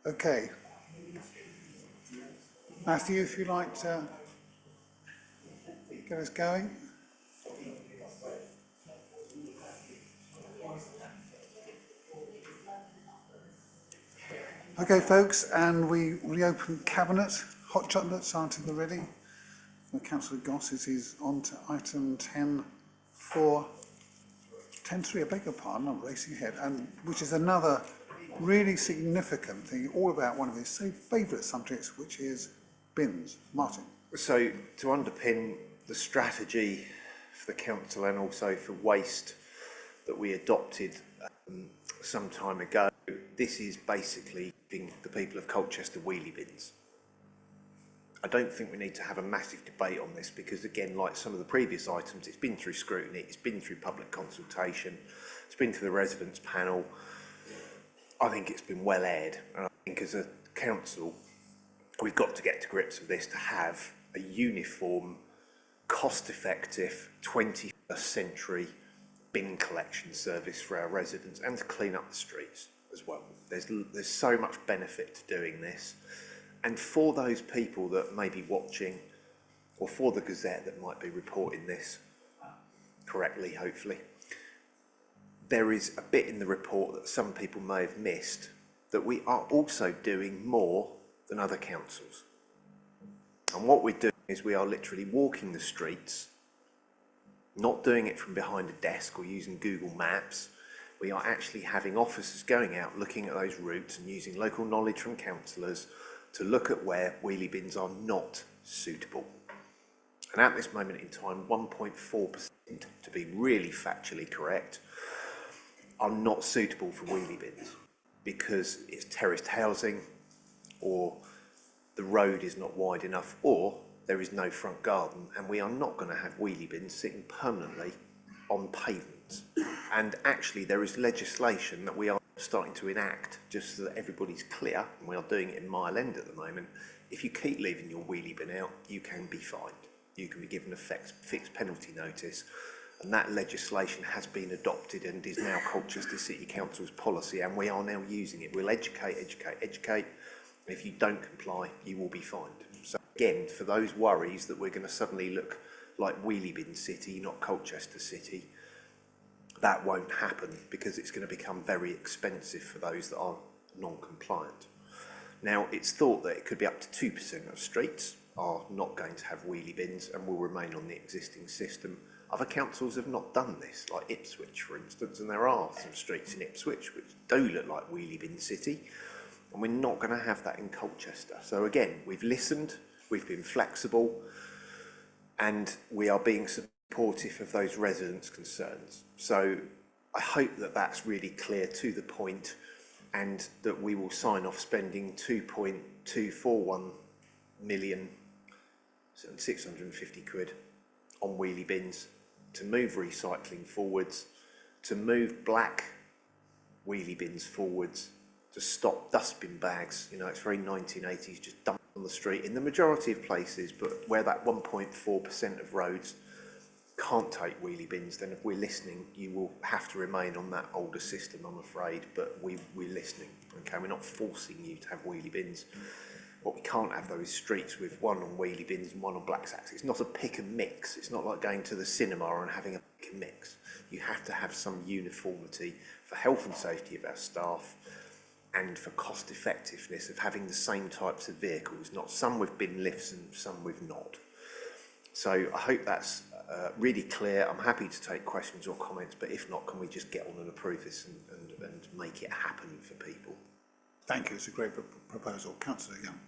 Okay. Matthew, if you'd like to get us going. Okay, folks, and we reopen Cabinet. Hot chocolates aren't in the ready. Councillor Goss is on to item 10.4, 10.3, I beg your pardon, I'm racing ahead, and which is another really significant thing, all about one of his favourite subjects, which is bins. Martin. So, to underpin the strategy for the council and also for waste that we adopted some time ago, this is basically giving the people of Colchester wheelie bins. I don't think we need to have a massive debate on this because, again, like some of the previous items, it's been through scrutiny, it's been through public consultation, it's been through the residents panel. I think it's been well aired, and I think as a council we've got to get to grips with this to have a uniform, cost-effective 21st century bin collection service for our residents and to clean up the streets as well. There's so much benefit to doing this. And for those people that may be watching, or for the Gazette that might be reporting this correctly, hopefully, there is a bit in the report that some people may have missed, that we are also doing more than other councils. And what we're doing is we are literally walking the streets, not doing it from behind a desk or using Google Maps. We are actually having officers going out, looking at those routes and using local knowledge from councillors to look at where wheelie bins are not suitable. And at this moment in time, 1.4%, to be really factually correct, are not suitable for wheelie bins because it's terraced housing, or the road is not wide enough, or there is no front garden, and we are not going to have wheelie bins sitting permanently on pavements. And actually there is legislation that we are starting to enact, just so that everybody's clear, and we are doing it in Mile End at the moment. If you keep leaving your wheelie bin out, you can be fined. You can be given a fixed penalty notice, and that legislation has been adopted and is now Colchester City Council's policy, and we are now using it. We'll educate, and if you don't comply, you will be fined. So again, for those worries that we're going to suddenly look like Wheelie Bin City, not Colchester City, that won't happen because it's going to become very expensive for those that are non-compliant. Now, it's thought that it could be up to 2% of streets are not going to have wheelie bins and will remain on the existing system. Other councils have not done this, like Ipswich, for instance, and there are some streets in Ipswich which do look like Wheelie Bin City, and we're not going to have that in Colchester. So again, we've listened, we've been flexible, and we are being supportive of those residents' concerns. So I hope that that's really clear to the point, and that we will sign off spending 2.241 million, 650 quid on wheelie bins to move recycling forwards, to move black wheelie bins forwards, to stop dustbin bags. You know, it's very 1980s, just dumped on the street in the majority of places, but where that 1.4% of roads can't take wheelie bins, then if we're listening, you will have to remain on that older system, I'm afraid, but we're listening, okay? We're not forcing you to have wheelie bins. But we can't have those streets with one on wheelie bins and one on black sacks. It's not a pick and mix. It's not like going to the cinema and having a pick and mix. You have to have some uniformity for health and safety of our staff and for cost effectiveness of having the same types of vehicles, not some with bin lifts and some with not. So I hope that's really clear. I'm happy to take questions or comments, but if not, can we just get on and approve this and make it happen for people? Thank you. It's a great proposal. Councillor Young.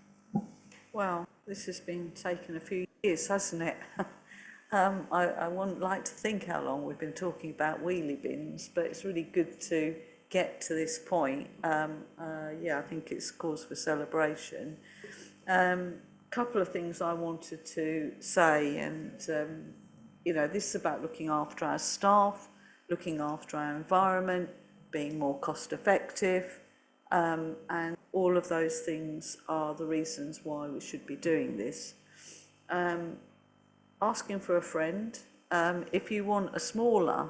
Well, this has been taking a few years, hasn't it? I wouldn't like to think how long we've been talking about wheelie bins, but it's really good to get to this point. Yeah, I think it's cause for celebration. Couple of things I wanted to say, and you know, this is about looking after our staff, looking after our environment, being more cost effective, and all of those things are the reasons why we should be doing this. Asking for a friend. If you want a smaller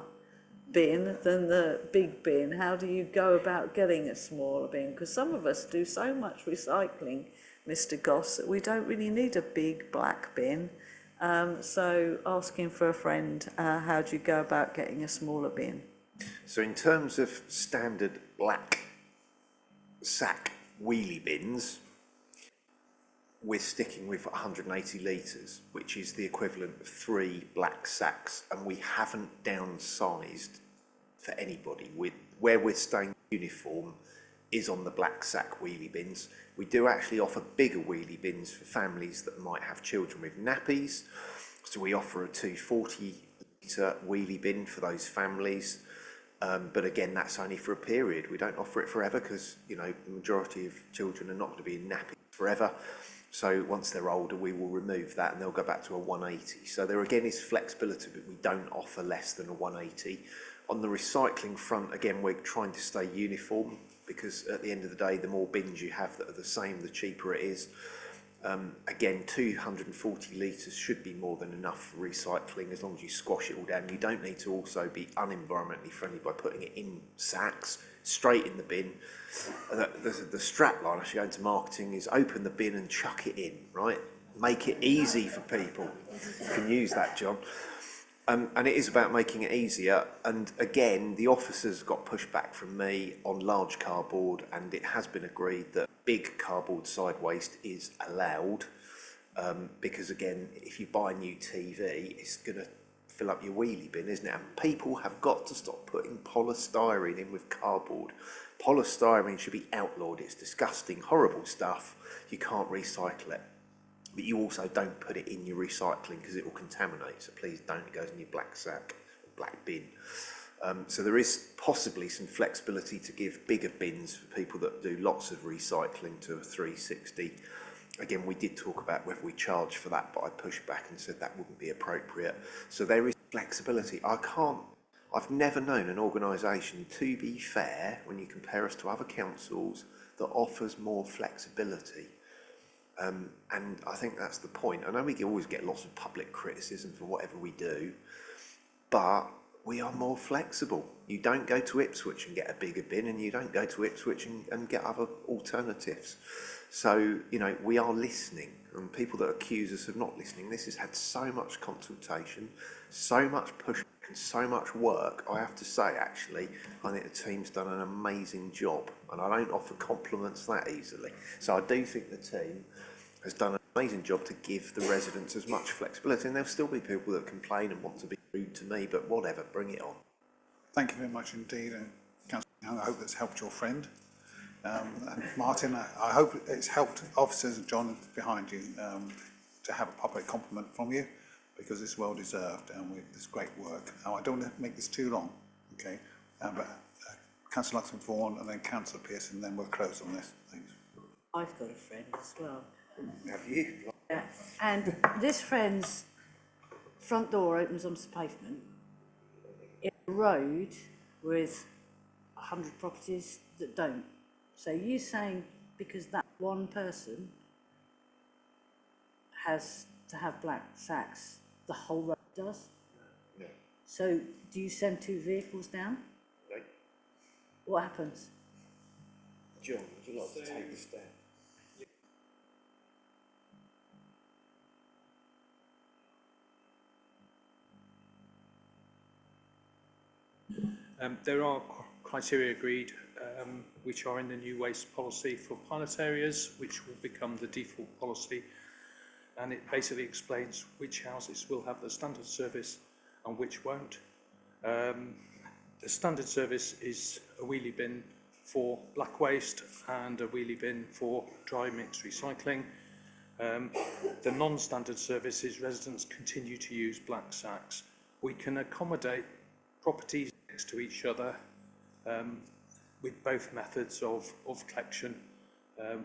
bin than the big bin, how do you go about getting a smaller bin? Because some of us do so much recycling, Mr. Goss, that we don't really need a big black bin. So asking for a friend, how do you go about getting a smaller bin? So in terms of standard black sack wheelie bins, we're sticking with 180 litres, which is the equivalent of 3 black sacks, and we haven't downsized for anybody. Where we're staying uniform is on the black sack wheelie bins. We do actually offer bigger wheelie bins for families that might have children with nappies, so we offer a 240 litre wheelie bin for those families. But again, that's only for a period. We don't offer it forever because, you know, the majority of children are not going to be in nappies forever. So once they're older, we will remove that and they'll go back to a 180. So there again is flexibility, but we don't offer less than a 180. On the recycling front, again, we're trying to stay uniform because at the end of the day, the more bins you have that are the same, the cheaper it is. Again, 240 litres should be more than enough for recycling as long as you squash it all down. You don't need to also be unenvironmentally friendly by putting it in sacks, straight in the bin. The strap line, actually going to marketing, is open the bin and chuck it in, right? Make it easy for people. You can use that, John. And it is about making it easier. And again, the officers got pushback from me on large cardboard, and it has been agreed that big cardboard side waste is allowed. Because again, if you buy a new TV, it's going to fill up your wheelie bin, isn't it? And people have got to stop putting polystyrene in with cardboard. Polystyrene should be outlawed. It's disgusting, horrible stuff. You can't recycle it. But you also don't put it in your recycling because it will contaminate. So please don't. It goes in your black sack, black bin. So there is possibly some flexibility to give bigger bins for people that do lots of recycling to a 360. Again, we did talk about whether we charge for that, but I pushed back and said that wouldn't be appropriate. So there is flexibility. I've never known an organisation, to be fair, when you compare us to other councils, that offers more flexibility. And I think that's the point. I know we always get lots of public criticism for whatever we do, but we are more flexible. You don't go to Ipswich and get a bigger bin, and you don't go to Ipswich and get other alternatives. So, you know, we are listening, and people that accuse us of not listening, this has had so much consultation, so much pushback and so much work. I have to say, actually, I think the team's done an amazing job, and I don't offer compliments that easily. So I do think the team has done an amazing job to give the residents as much flexibility, and there'll still be people that complain and want to be rude to me, but whatever, bring it on. Thank you very much indeed, and Councillor Young, I hope that's helped your friend. And Martin, I hope it's helped officers and John behind you to have a public compliment from you, because it's well deserved and it's great work. Now, I don't want to make this too long, okay? But Councillor Luxon-Vaughan and then Councillor Pearson, and then we'll close on this. Thanks. I've got a friend as well. Have you? Yeah. And this friend's front door opens onto the pavement in a road with 100 properties that don't. So you saying because that one person has to have black sacks, the whole road does? No. So do you send 2 vehicles down? No. What happens? John, would you like to take this down? There are criteria agreed which are in the new waste policy for pilot areas, which will become the default policy, and it basically explains which houses will have the standard service and which won't. The standard service is a wheelie bin for black waste and a wheelie bin for dry mix recycling. The non-standard service is residents continue to use black sacks. We can accommodate properties next to each other with both methods of collection.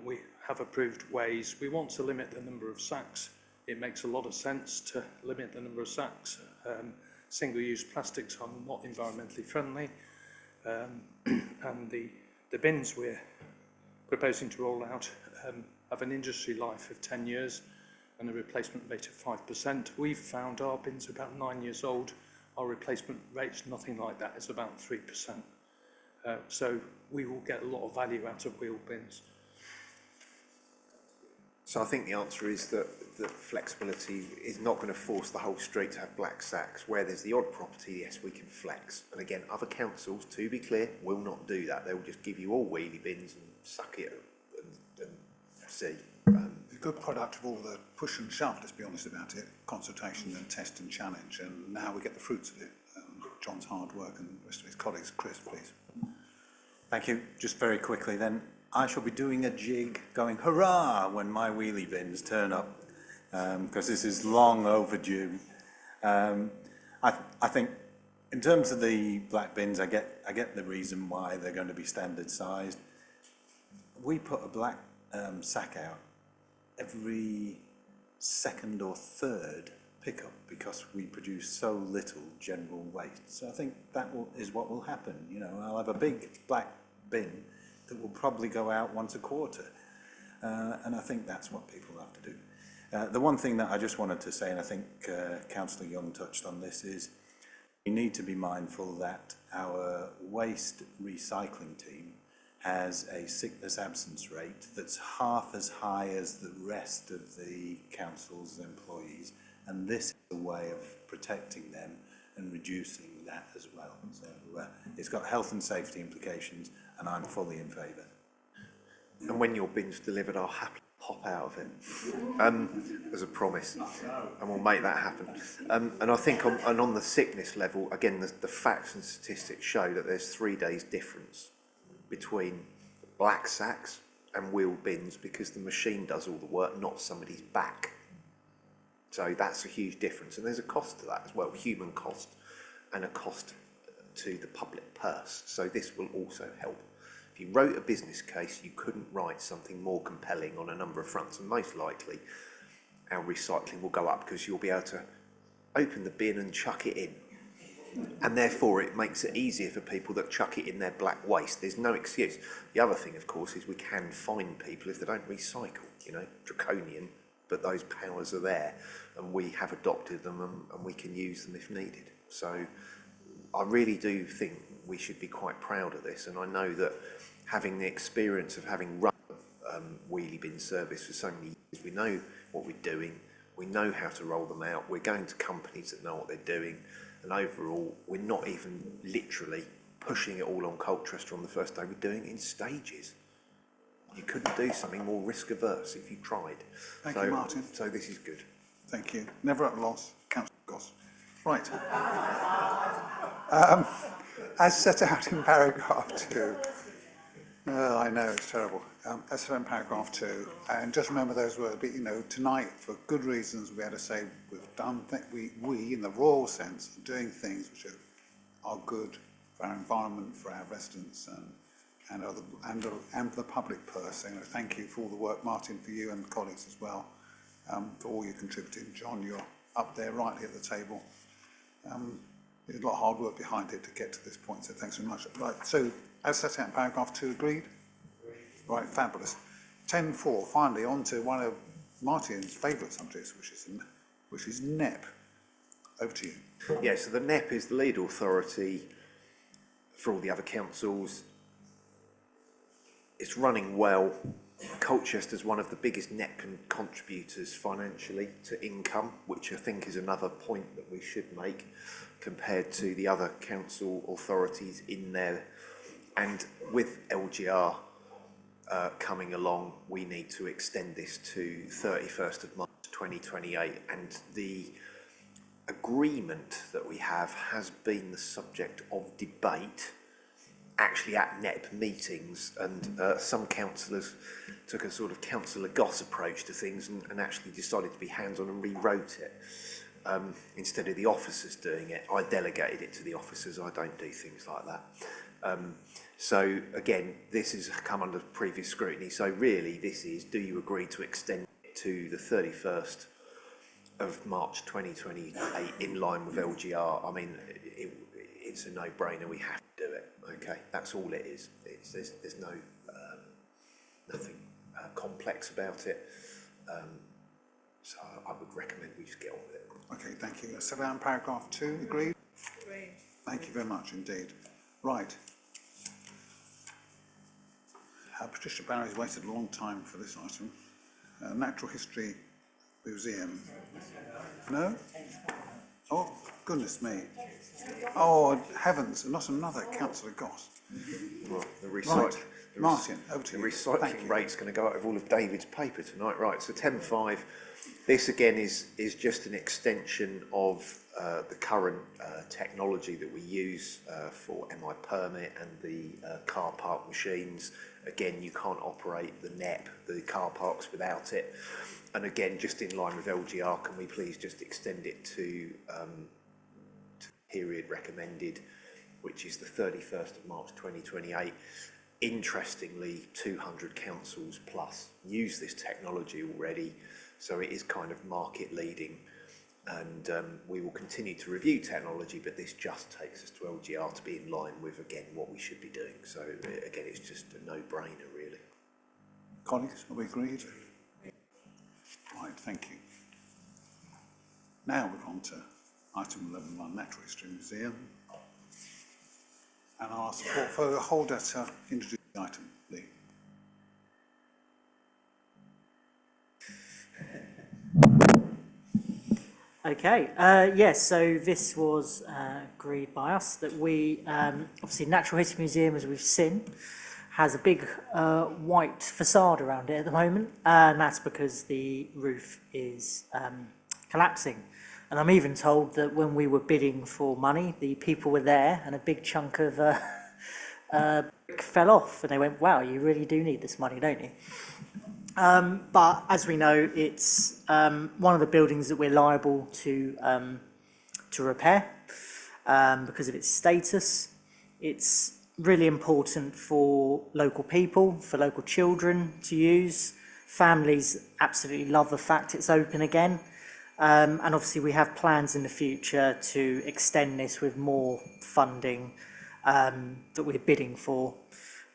We have approved ways. We want to limit the number of sacks. It makes a lot of sense to limit the number of sacks. Single-use plastics are not environmentally friendly, and the bins we're proposing to roll out have an industry life of 10 years and a replacement rate of 5%. We've found our bins are about 9 years old. Our replacement rate's nothing like that, it's about 3%. So we will get a lot of value out of wheel bins. So I think the answer is that flexibility is not going to force the whole street to have black sacks. Where there's the odd property, yes, we can flex. And again, other councils, to be clear, will not do that. They will just give you all wheelie bins and suck it and see. A good product of all the push and shove, let's be honest about it, consultation and test and challenge, and now we get the fruits of it. John's hard work and the rest of his colleagues. Chris, please. Thank you. Just very quickly then, I shall be doing a jig going hurrah when my wheelie bins turn up, because this is long overdue. I think in terms of the black bins, I get the reason why they're going to be standard sized. We put a black sack out every second or third pickup because we produce so little general waste. So I think that is what will happen. You know, I'll have a big black bin that will probably go out once a quarter. And I think that's what people have to do. The one thing that I just wanted to say, and I think Councillor Young touched on this, is we need to be mindful that our waste recycling team has a sickness absence rate that's half as high as the rest of the council's employees. And this is a way of protecting them and reducing that as well. So it's got health and safety implications, and I'm fully in favour. And when your bin's delivered, I'll happily pop out of it, as a promise, and we'll make that happen. And I think on the sickness level, again, the facts and statistics show that there's 3 days difference between black sacks and wheel bins because the machine does all the work, not somebody's back. So that's a huge difference, and there's a cost to that as well, human cost and a cost to the public purse. So this will also help. If you wrote a business case, you couldn't write something more compelling on a number of fronts, and most likely our recycling will go up because you'll be able to open the bin and chuck it in. And therefore it makes it easier for people that chuck it in their black waste. There's no excuse. The other thing, of course, is we can fine people if they don't recycle, you know, draconian, but those powers are there and we have adopted them and we can use them if needed. So I really do think we should be quite proud of this, and I know that having the experience of having run wheelie bin service for so many years, we know what we're doing, we know how to roll them out, we're going to companies that know what they're doing, and overall we're not even literally pushing it all on Colchester on the first day, we're doing it in stages. You couldn't do something more risk averse if you tried. Thank you, Martin. So this is good. Thank you. Never at a loss. Councillor Goss. Right. As set out in paragraph 2, I know it's terrible. As set out in paragraph 2, and just remember those words. But you know, tonight, for good reasons, we had to say we've done. We, in the royal sense, are doing things which are good for our environment, for our residents, and for the public purse. So, you know, thank you for all the work, Martin, for you and the colleagues as well, for all you contributed. John, you're up there rightly at the table. There's a lot of hard work behind it to get to this point, so thanks very much. Right, so as set out in paragraph 2, agreed? Right, fabulous. 10.4, finally, on to one of Martin's favourite subjects, which is NEP. Over to you. Yeah, so the NEP is the lead authority for all the other councils. It's running well. Colchester is one of the biggest NEP contributors financially to income, which I think is another point that we should make compared to the other council authorities in there. And with LGR coming along, we need to extend this to 31st of March 2028. And the agreement that we have has been the subject of debate actually at NEP meetings, and some councillors took a sort of Councillor Goss approach to things and actually decided to be hands-on and rewrote it instead of the officers doing it. I delegated it to the officers, I don't do things like that. So again, this has come under previous scrutiny, so really this is, do you agree to extend it to the 31st of March 2028 in line with LGR? I mean, it's a no-brainer, we have to do it. Okay, that's all it is. There's no nothing complex about it. So I would recommend we just get on with it. Okay, thank you. Set out in paragraph 2, agreed? Thank you very much indeed. Right. Patricia Barry's waited a long time for this item. Natural History Museum. No? Oh, goodness me. Oh, heavens, not another Councillor Goss. Well, the Right. Martin, over to The you. Thank recycling you. rate's going to go out of all of David's paper tonight. Right, so 10.5, this again is just an extension of the current technology that we use for MI permit and the car park machines. Again, you can't operate the NEP, the car parks, without it. And again, just in line with LGR, can we please just extend it to the period recommended, which is the 31st of March 2028. Interestingly, 200 councils plus use this technology already, so it is kind of market leading, and we will continue to review technology, but this just takes us to LGR to be in line with, again, what we should be doing. So again, it's just a no-brainer, really. Colleagues, are we agreed? Right, thank you. Now we're on to item 11.1, Natural History Museum. And I'll ask the portfolio holder to introduce the item, Lee. Okay, yes, so this was agreed by us that we, obviously Natural History Museum, as we've seen, has a big white facade around it at the moment, and that's because the roof is collapsing. And I'm even told that when we were bidding for money, the people were there and a big chunk of brick fell off, and they went, wow, you really do need this money, don't you? But as we know, it's one of the buildings that we're liable to repair because of its status. It's really important for local people, for local children to use. Families absolutely love the fact it's open again. And obviously we have plans in the future to extend this with more funding that we're bidding for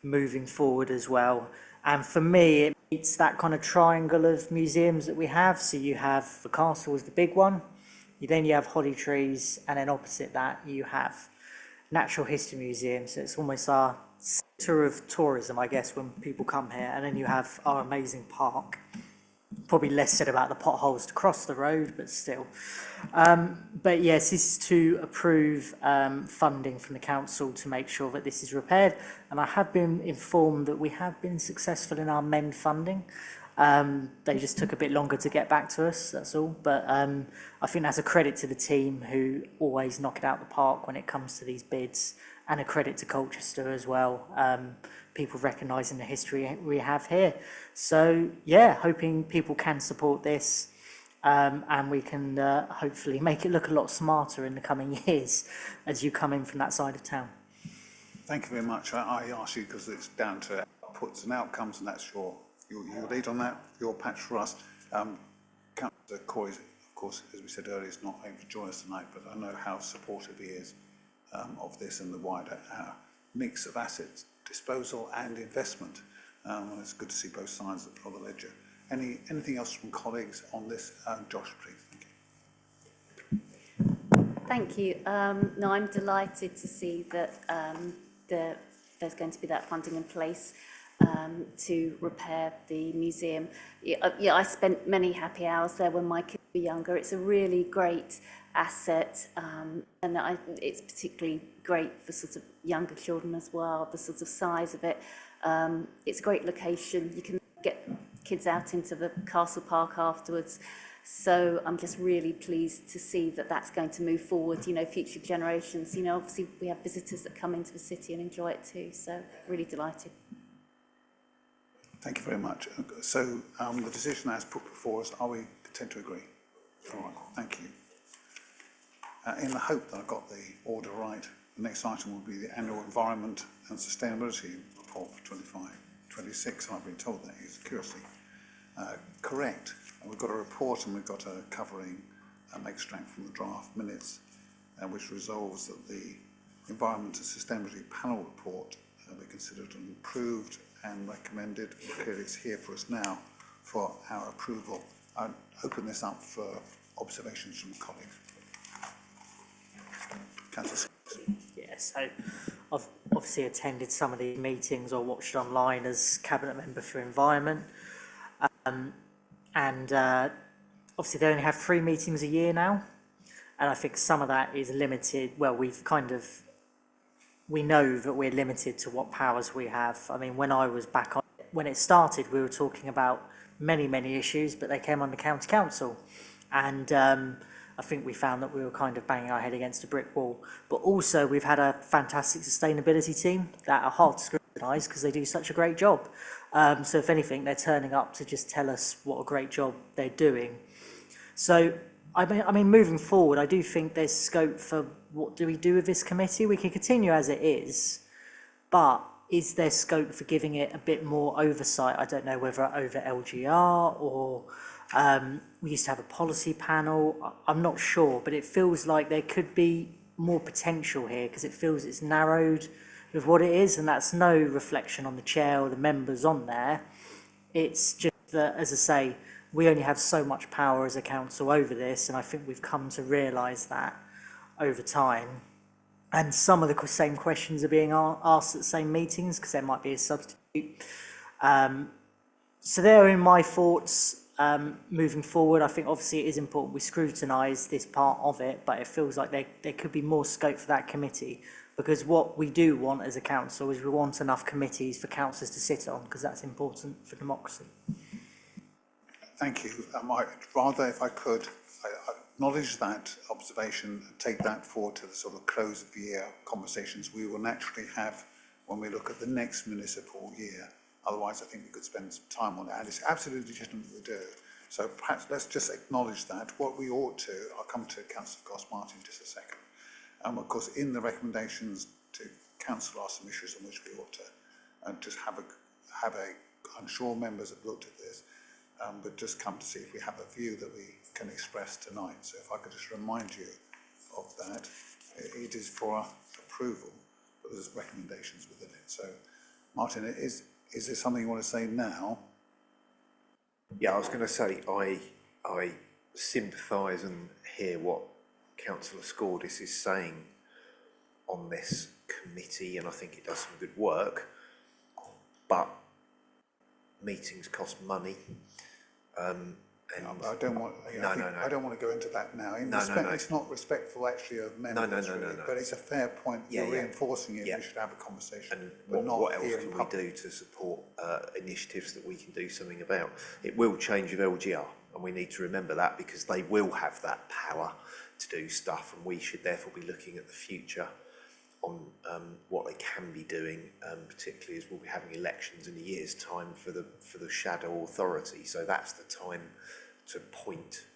moving forward as well. And for me, it's that kind of triangle of museums that we have. So you have the castle is the big one, then you have Holly Trees, and then opposite that you have Natural History Museum. So it's almost our centre of tourism, I guess, when people come here. And then you have our amazing park. Probably less said about the potholes to cross the road, but still. But yes, this is to approve funding from the council to make sure that this is repaired. And I have been informed that we have been successful in our MEND funding. They just took a bit longer to get back to us, that's all. But I think that's a credit to the team who always knock it out the park when it comes to these bids, and a credit to Colchester as well. People recognising the history we have here. So yeah, hoping people can support this and we can hopefully make it look a lot smarter in the coming years as you come in from that side of town. Thank you very much. I ask you because it's down to outputs and outcomes, and that's your lead on that, your patch for us. Councillor Coy, of course, as we said earlier, is not able to join us tonight, but I know how supportive he is of this and the wider mix of assets, disposal and investment. And it's good to see both sides of the ledger. Anything else from colleagues on this? Josh, please. Thank you. Thank you. No, I'm delighted to see that there's going to be that funding in place to repair the museum. Yeah, I spent many happy hours there when my kids were younger. It's a really great asset, and it's particularly great for sort of younger children as well, the sort of size of it. It's a great location. You can get kids out into the castle park afterwards. So I'm just really pleased to see that that's going to move forward, you know, future generations. You know, obviously we have visitors that come into the city and enjoy it too. So really delighted. Thank you very much. So the decision as put before us, are we content to agree? All right, thank you. In the hope that I've got the order right, the next item will be the annual environment and sustainability report for 25-26, and I've been told that is curiously correct. And we've got a report and we've got a covering extract from the draft minutes, which resolves that the environment and sustainability panel report be considered and approved and recommended. Clearly it's here for us now for our approval. I'll open this up for observations from colleagues. Councillor. Yeah, so I've obviously attended some of these meetings or watched online as Cabinet Member for Environment. And obviously they only have 3 meetings a year now. And I think some of that is limited. Well, we know that we're limited to what powers we have. I mean, when I was back on, when it started, we were talking about many, many issues, but they came under County Council. And I think we found that we were kind of banging our head against a brick wall. But also we've had a fantastic sustainability team that are hard to scrutinise because they do such a great job. So if anything, they're turning up to just tell us what a great job they're doing. So, I mean, moving forward, I do think there's scope for what do we do with this committee? We can continue as it is, but is there scope for giving it a bit more oversight? I don't know whether over LGR or we used to have a policy panel. I'm not sure, but it feels like there could be more potential here because it feels it's narrowed with what it is, and that's no reflection on the chair or the members on there. It's just that, as I say, we only have so much power as a council over this, and I think we've come to realise that over time. And some of the same questions are being asked at the same meetings because there might be a substitute. So there are my thoughts moving forward. I think obviously it is important we scrutinise this part of it, but it feels like there could be more scope for that committee, because what we do want as a council is we want enough committees for councillors to sit on, because that's important for democracy. Thank you. I'd rather, if I could, I acknowledge that observation and take that forward to the sort of close of the year conversations we will naturally have when we look at the next municipal year. Otherwise, I think we could spend some time on it, and it's absolutely legitimate we do. So perhaps let's just acknowledge that. What we ought to, I'll come to Councillor Goss-Martin in just a second. Of course, in the recommendations to council are some issues on which we ought to just have a, I'm sure members have looked at this, but just come to see if we have a view that we can express tonight. So if I could just remind you of that, it is for approval, but there's recommendations within it. So, Martin, is there something you want to say now? Yeah, I was going to say I sympathise and hear what Councillor Scordis is saying on this committee, and I think it does some good work, but meetings cost money. And I don't want. I don't want to go into that now. It's not respectful, actually, of members. But it's a fair point. You're reinforcing it. We should have a conversation. And what else can we do to support initiatives that we can do something about? It will change with LGR, and we need to remember that, because they will have that power to do stuff, and we should therefore be looking at the future on what they can be doing, particularly as we'll be having elections in a year's time for the shadow authority. So that's the time to point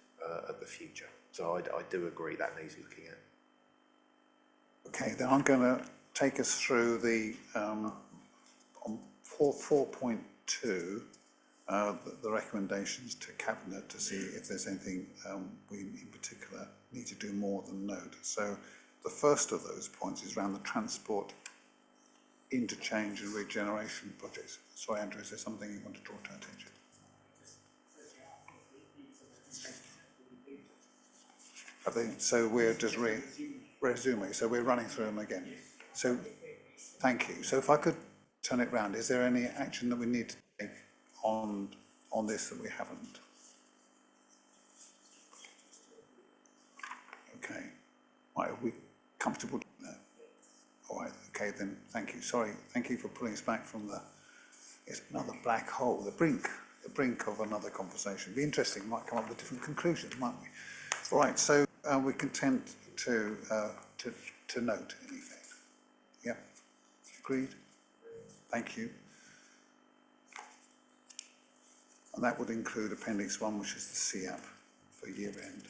at the future. So I do agree that needs looking at. Okay, then I'm going to take us through the on 4.2 the recommendations to Cabinet to see if there's anything we in particular need to do more than note. So the first of those points is around the transport interchange and regeneration projects. Sorry, Andrew, is there something you want to draw to our attention? So we're just resuming, so we're running through them again. So, thank you. So if I could turn it round, is there any action that we need to take on this that we haven't? Okay. Right, are we comfortable? No. All right, okay then, thank you. Sorry, thank you for pulling us back from it's another black hole, the brink of another conversation. It'd be interesting, might come up with different conclusions, might we? All right, so we're content to note anything. Yeah, agreed? Thank you. And that would include Appendix 1, which is the CAP for year end.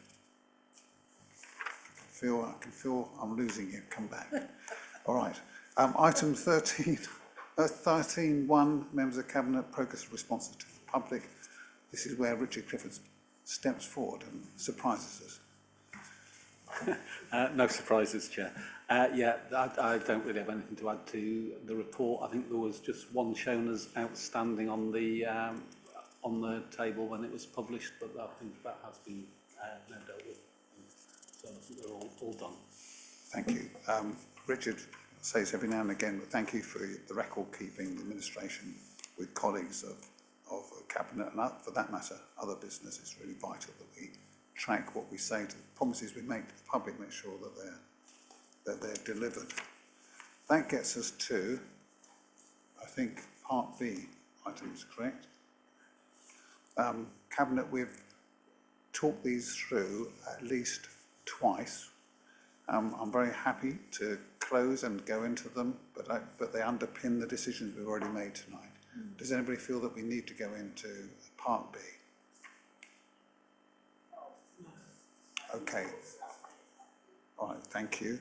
I can feel I'm losing you. Come back. All right. Item 13.1, members of Cabinet, progress of responses to the public. This is where Richard Clifford steps forward and surprises us. No surprises, Chair. I don't really have anything to add to the report. I think there was just one shown as outstanding on the table when it was published, but I think that has been now dealt with. So I think they're all done. Thank you. Richard says every now and again, but thank you for the record keeping, the administration with colleagues of Cabinet and for that matter, other business. It's really vital that we track what we say to the promises we make to the public, make sure that they're delivered. That gets us to, I think, Part B items, correct? Cabinet, we've talked these through at least twice. I'm very happy to close and go into them, but they underpin the decisions we've already made tonight. Does anybody feel that we need to go into Part B? Okay. All right, thank you.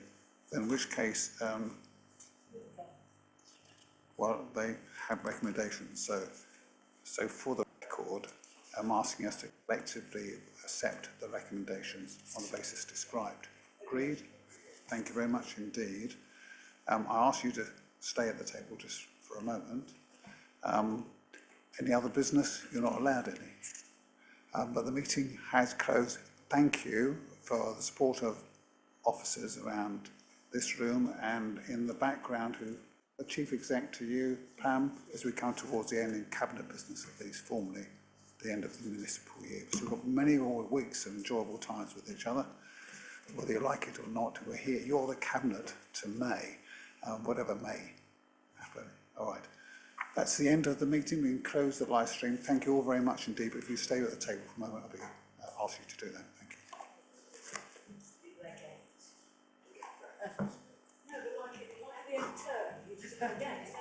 Then in which case, well, they have recommendations. So for the record, I'm asking us to collectively accept the recommendations on the basis described. Agreed? Thank you very much indeed. I ask you to stay at the table just for a moment. Any other business? You're not allowed any. But the meeting has closed. Thank you for the support of officers around this room and in the background who the Chief Exec to you, Pam, as we come towards the end in Cabinet business, at least formally, the end of the municipal year. So we've got many more weeks of enjoyable times with each other. Whether you like it or not, we're here. You're the Cabinet to May, whatever may happen. All right. That's the end of the meeting. We can close the live stream. Thank you all very much indeed. But if you stay at the table for a moment, I'll ask you to do that. Thank you. No, but like at the end of term, you just go again.